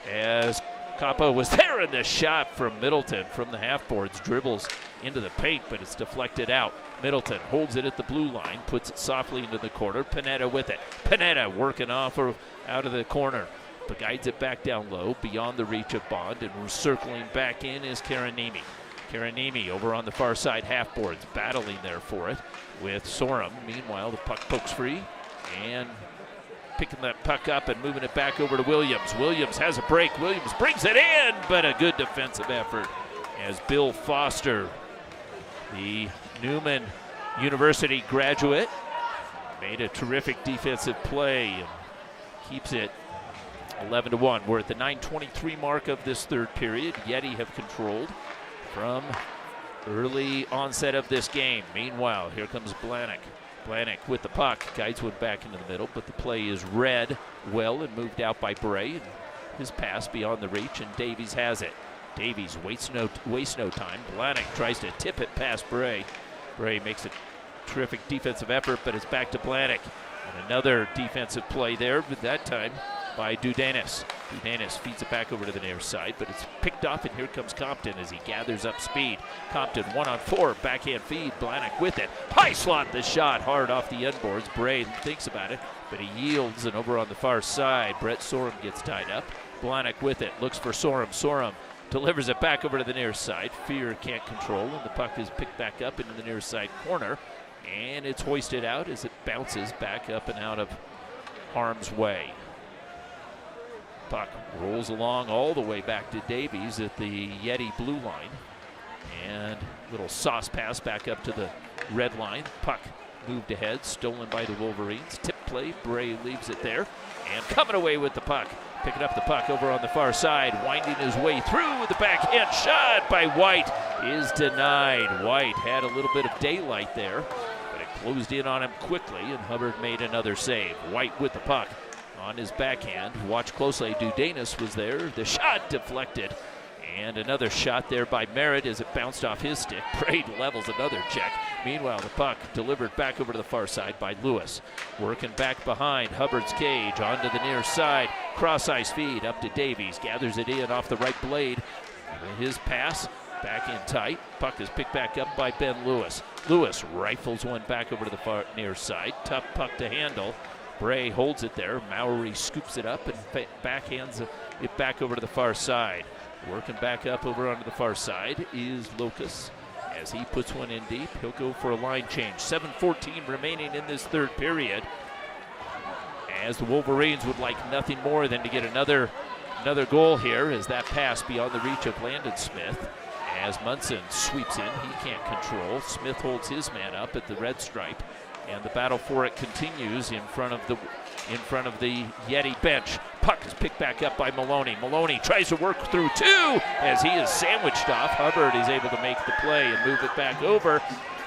as Capo was there, in the shot from Middleton from the half boards. Dribbles into the paint, but it's deflected out. Middleton holds it at the blue line, puts it softly into the corner. Panetta with it. Panetta working off or out of the corner, but guides it back down low, beyond the reach of Bond, and circling back in is Karanimi. Karanimi over on the far side, half boards, battling there for it with Sorum. Meanwhile, the puck pokes free, and picking that puck up and moving it back over to Williams. Williams has a break. Williams brings it in, but a good defensive effort as Bill Foster, the Newman University graduate, made a terrific defensive play and keeps it 11-1. We're at the 9:23 mark of this third period. Yeti have controlled from early onset of this game. Meanwhile, here comes Blahnik. Blahnik with the puck, guides one back into the middle, but the play is read well and moved out by Bray. His pass beyond the reach, and Davies has it. Davies wastes no time. Blahnik tries to tip it past Bray. Bray makes a terrific defensive effort, but it's back to Blahnik. And another defensive play there, but that time by Dudanis. Dudanis feeds it back over to the near side, but it's picked off, and here comes Compton as he gathers up speed. Compton 1-on-4, backhand feed, Blahnik with it. High slot the shot, hard off the end boards. Bray thinks about it, but he yields, and over on the far side, Brett Sorum gets tied up. Blahnik with it, looks for Sorum. Sorum delivers it back over to the near side. Fear can't control, and the puck is picked back up into the near side corner, and it's hoisted out as it bounces back up and out of harm's way. Puck rolls along all the way back to Davies at the Yeti blue line. And little sauce pass back up to the red line. Puck moved ahead, stolen by the Wolverines. Tip play, Bray leaves it there. And coming away with the puck, picking up the puck over on the far side, winding his way through with the backhand shot by White is denied. White had a little bit of daylight there, but it closed in on him quickly, and Hubbard made another save. White with the puck on his backhand. Watch closely. Dudanis was there. The shot deflected. And another shot there by Merritt as it bounced off his stick. Braid levels another check. Meanwhile, the puck delivered back over to the far side by Lewis. Working back behind Hubbard's cage onto the near side. Cross ice feed up to Davies. Gathers it in off the right blade. His pass back in tight. Puck is picked back up by Ben Lewis. Lewis rifles one back over to the far near side. Tough puck to handle. Bray holds it there. Mowry scoops it up and backhands it back over to the far side. Working back up over onto the far side is Locus. As he puts one in deep, he'll go for a line change. 7:14 remaining in this third period. As the Wolverines would like nothing more than to get another goal here, as that pass beyond the reach of Landon Smith. As Munson sweeps in, he can't control. Smith holds his man up at the red stripe. And the battle for it continues in front of the Yeti bench. Puck is picked back up by Maloney. Maloney tries to work through two as he is sandwiched off. Hubbard is able to make the play and move it back over.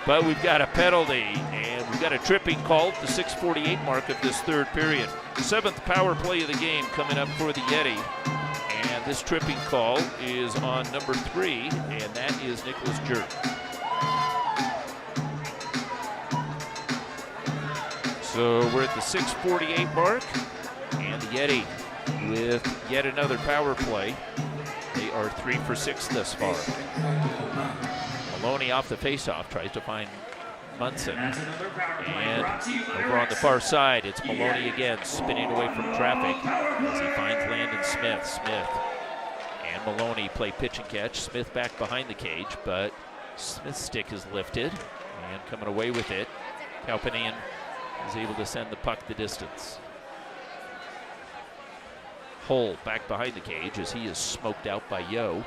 but we've got a penalty, and we've got a tripping call at the 6:48 mark of this third period. The 7th power play of the game coming up for the Yeti, and this tripping call is on number 3, and that is Nicholas Jerk. So we're at the 6:48 mark, and the Yeti with yet another power play. They are 3 for 6 thus far. Maloney off the faceoff tries to find Munson, and over on the far side, it's Maloney again spinning away from traffic as he finds Landon Smith. Smith and Maloney play pitch and catch. Smith back behind the cage, but Smith's stick is lifted and coming away with it. Kaupanian is able to send the puck the distance. Hull back behind the cage as he is smoked out by Yo.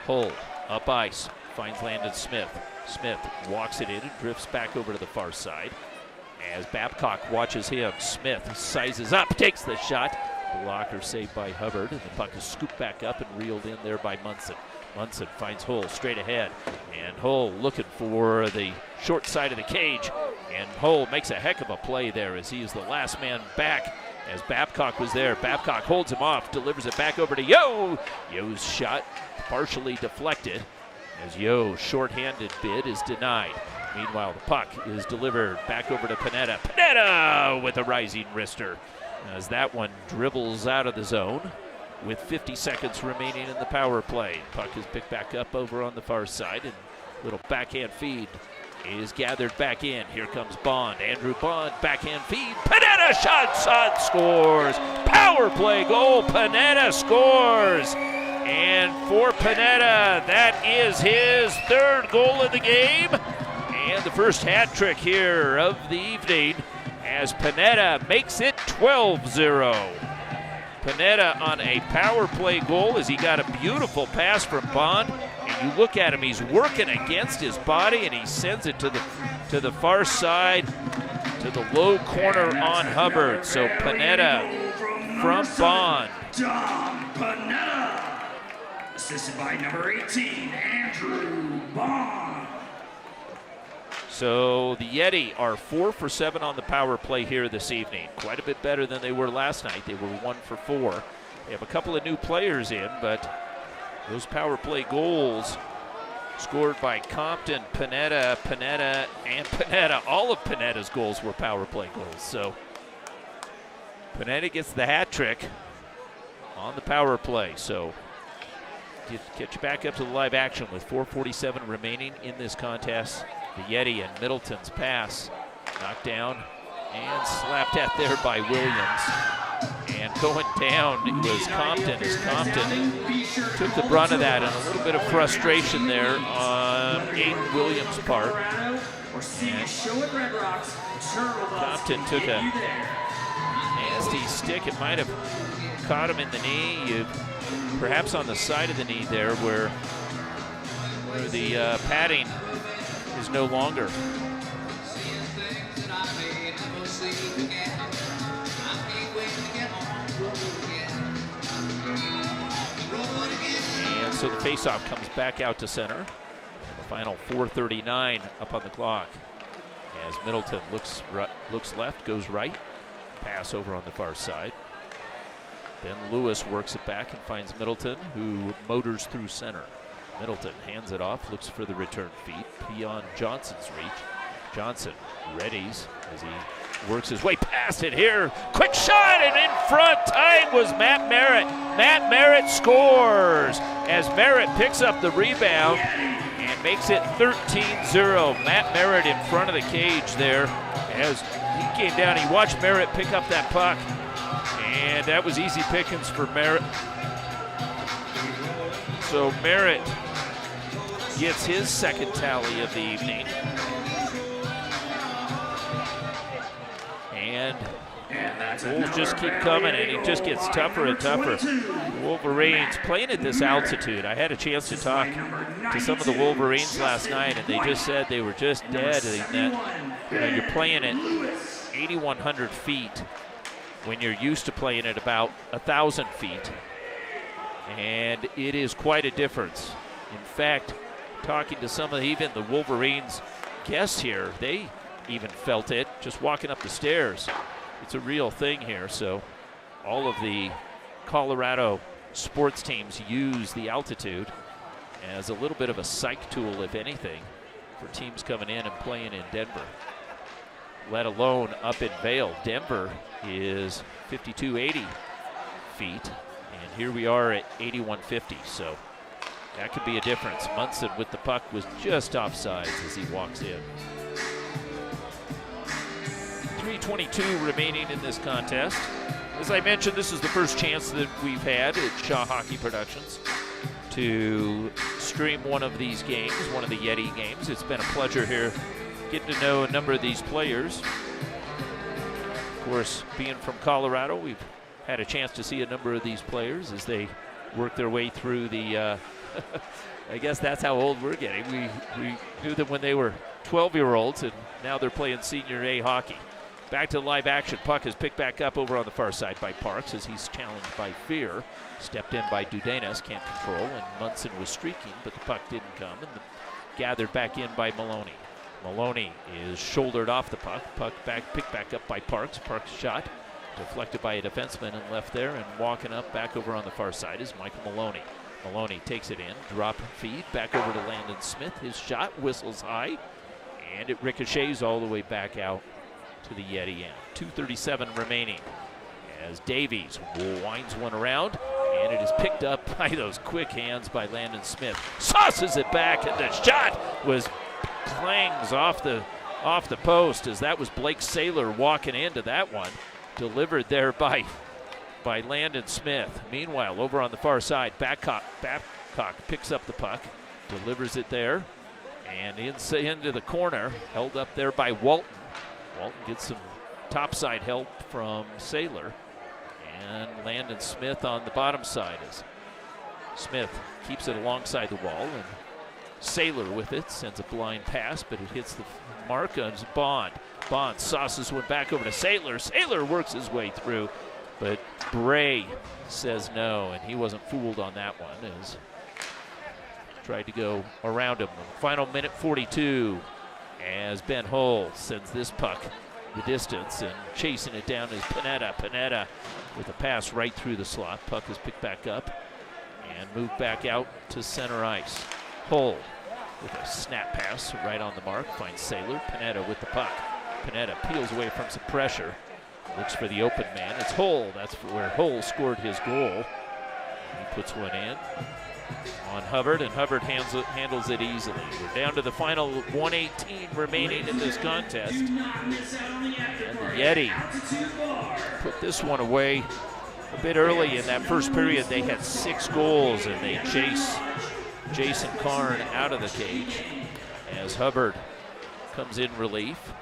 Hull up ice, finds Landon Smith. Smith walks it in and drifts back over to the far side. As Babcock watches him, Smith sizes up, takes the shot. Blocker saved by Hubbard, and the puck is scooped back up and reeled in there by Munson. Munson finds Hull straight ahead, and Hull looking for the short side of the cage, and Hull makes a heck of a play there as he is the last man back as Babcock was there. Babcock holds him off, delivers it back over to Yo. Yo's shot partially deflected as Yo's shorthanded bid is denied. Meanwhile, the puck is delivered back over to Panetta. Panetta with a rising wrister as that one dribbles out of the zone with 50 seconds remaining in the power play. Puck is picked back up over on the far side, and little backhand feed is gathered back in. Here comes Bond. Andrew Bond, backhand feed. Panetta shots on, scores. Power play goal. Panetta scores. And for Panetta, that is his 3rd goal of the game. And the first hat trick here of the evening as Panetta makes it 12-0. Panetta on a power play goal as he got a beautiful pass from Bond. And you look at him, he's working against his body, and he sends it to the far side, to the low corner on Hubbard. So Panetta from Bond. Tom Panetta, assisted by number 18, Andrew Bond. So the Yeti are 4 for 7 on the power play here this evening. Quite a bit better than they were last night. They were 1 for 4. They have a couple of new players in, but those power play goals scored by Compton, Panetta, and Panetta. All of Panetta's goals were power play goals. So Panetta gets the hat trick on the power play. So get you back up to the live action with 4:47 remaining in this contest. The Yeti and Middleton's pass knocked down and slapped at there by Williams. And going down it was Compton as Compton took the brunt of that, and a little bit of frustration there on Aiden Williams' part. And Compton took a nasty stick. It might have caught him in the knee, perhaps on the side of the knee there where the padding is no longer. And so the faceoff comes back out to center. And the final 4:39 up on the clock as Middleton looks left, goes right. Pass over on the far side. Then Lewis works it back and finds Middleton, who motors through center. Middleton hands it off, looks for the return feed beyond Johnson's reach. Johnson readies as he works his way past it here. Quick shot, and in front tying was Matt Merritt. Matt Merritt scores as Merritt picks up the rebound and makes it 13-0. Matt Merritt in front of the cage there as he came down. He watched Merritt pick up that puck, and that was easy pickings for Merritt. So Merritt gets his 2nd tally of the evening. And goals just keep coming, and it just gets tougher and tougher. Wolverines playing at this altitude. I had a chance to talk to some of the Wolverines last night, and they just said they were just dead. That you're playing at 8,100 feet when you're used to playing at about 1,000 feet. And it is quite a difference. In fact, talking to some of even the Wolverines guests here, they even felt it just walking up the stairs. It's a real thing here. So all of the Colorado sports teams use the altitude as a little bit of a psych tool, if anything, for teams coming in and playing in Denver, let alone up in Vail. Denver is 5280 feet, and here we are at 8150, so that could be a difference. Munson with the puck was just offsides as he walks in. 3:22 remaining in this contest. As I mentioned, this is the first chance that we've had at Shaw Hockey Productions to stream one of these games, one of the Yeti games. It's been a pleasure here getting to know a number of these players. Of course, being from Colorado, we've had a chance to see a number of these players as they work their way through the, I guess that's how old we're getting. We knew them when they were 12-year-olds, and now they're playing Senior A hockey. Back to live action. Puck is picked back up over on the far side by Parks as he's challenged by Fear. Stepped in by Dudenas, can't control, and Munson was streaking, but the puck didn't come, and gathered back in by Maloney. Maloney is shouldered off the puck. Puck picked back up by Parks. Parks' shot deflected by a defenseman and left there, and walking up back over on the far side is Michael Maloney. Maloney takes it in, drop feed, back over to Landon Smith. His shot whistles high, and it ricochets all the way back out to the Yeti end. 2:37 remaining as Davies winds one around, and it is picked up by those quick hands by Landon Smith. Sauces it back, and the shot clangs off the post as that was Blake Saylor walking into that one. Delivered there by Landon Smith. Meanwhile, over on the far side, Babcock picks up the puck, delivers it there, and into the corner, held up there by Walton. Walton gets some topside help from Saylor, and Landon Smith on the bottom side as Smith keeps it alongside the wall, and Saylor with it sends a blind pass, but it hits the mark on Bond. Bond sauces one back over to Saylor. Saylor works his way through, but Bray says no, and he wasn't fooled on that one as tried to go around him. Final minute 42 as Ben Hull sends this puck the distance, and chasing it down is Panetta. Panetta with a pass right through the slot. Puck is picked back up and moved back out to center ice. Hull with a snap pass right on the mark, finds Saylor. Panetta with the puck. Panetta peels away from some pressure, looks for the open man. It's Hull. That's where Hull scored his goal. He puts one in on Hubbard, and Hubbard handles it easily. We're down to the final 1:18 remaining in this contest. And the Yeti put this one away a bit early in that first period. They had 6 goals, and they chase Jason Karn out of the cage as Hubbard comes in relief.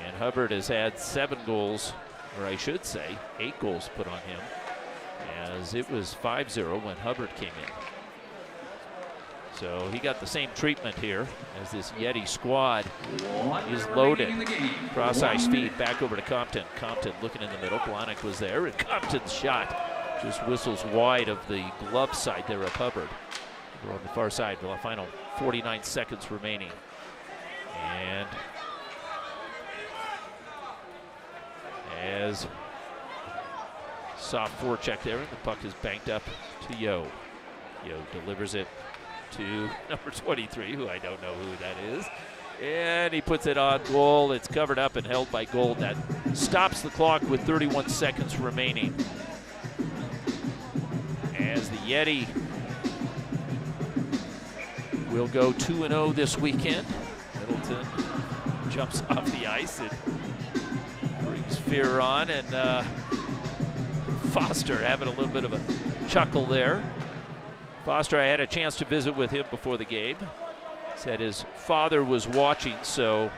And Hubbard has had 7 goals, or I should say 8 goals put on him, as it was 5-0 when Hubbard came in. So he got the same treatment here as this Yeti squad is loaded. Cross ice feed back over to Compton. Compton looking in the middle. Blahnik was there, and Compton's shot just whistles wide of the glove side there of Hubbard. We're on the far side, the final 49 seconds remaining. And as soft forecheck there, and the puck is banked up to Yo. Yo delivers it to number 23, who I don't know who that is. And he puts it on goal. It's covered up and held by Gold. That stops the clock with 31 seconds remaining. As the Yeti will go 2-0 this weekend. Middleton jumps off the ice and brings Fear on, and Foster having a little bit of a chuckle there. Foster, I had a chance to visit with him before the game. Said his father was watching, so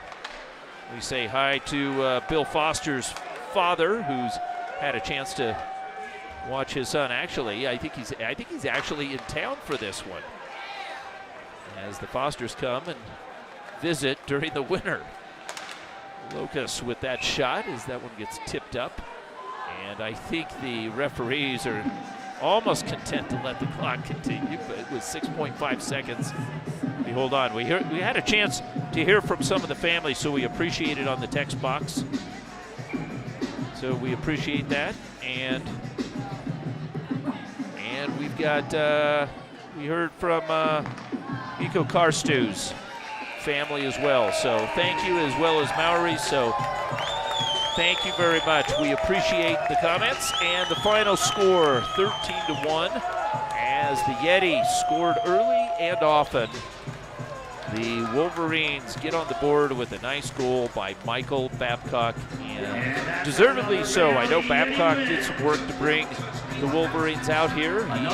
we say hi to Bill Foster's father, who's had a chance to watch his son. Actually, I think he's actually in town for this one, as the Fosters come and visit during the winter. Locus with that shot as that one gets tipped up, and I think the referees are almost content to let the clock continue, but with 6.5 seconds, we hold on. We had a chance to hear from some of the family, so we appreciate it on the text box. So we appreciate that, and we've got we heard from Miko Karstu's family as well. So thank you, as well as Maori. So thank you very much. We appreciate the comments. And the final score, 13-1, as the Yeti scored early and often. The Wolverines get on the board with a nice goal by Michael Babcock, and deservedly so. I know Babcock did some work to bring the Wolverines out here. He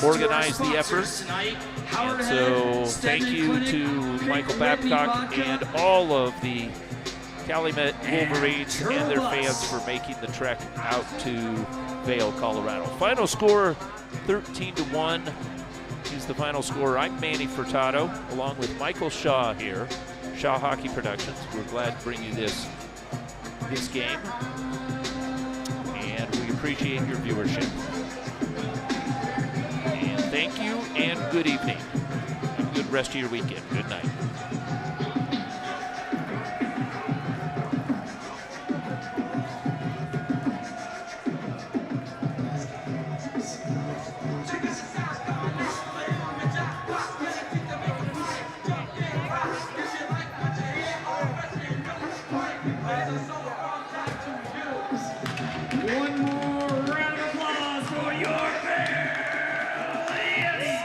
organized the effort. And so thank you to Michael Babcock and all of the Calumet Wolverines and their fans for making the trek out to Vail, Colorado. Final score, 13-1. He's the final scorer. I'm Manny Furtado, along with Michael Shaw here, Shaw Hockey Productions. We're glad to bring you this game, and we appreciate your viewership. And thank you, and good evening. Have a good rest of your weekend. Good night. One more round of applause for your Vail Yeti.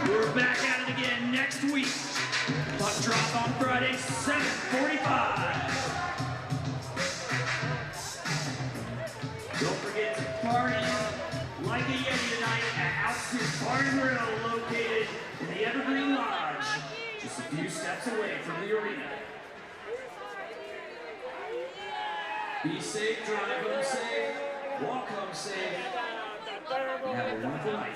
We're back at it again next week. Puck drop on Friday, 7:45. Don't forget to party like a Yeti tonight at Outstanding Bar and Grill, located in the Evergreen Lodge, just a few steps away from the arena. Be safe, drive home safe, walk home safe, and have a wonderful night.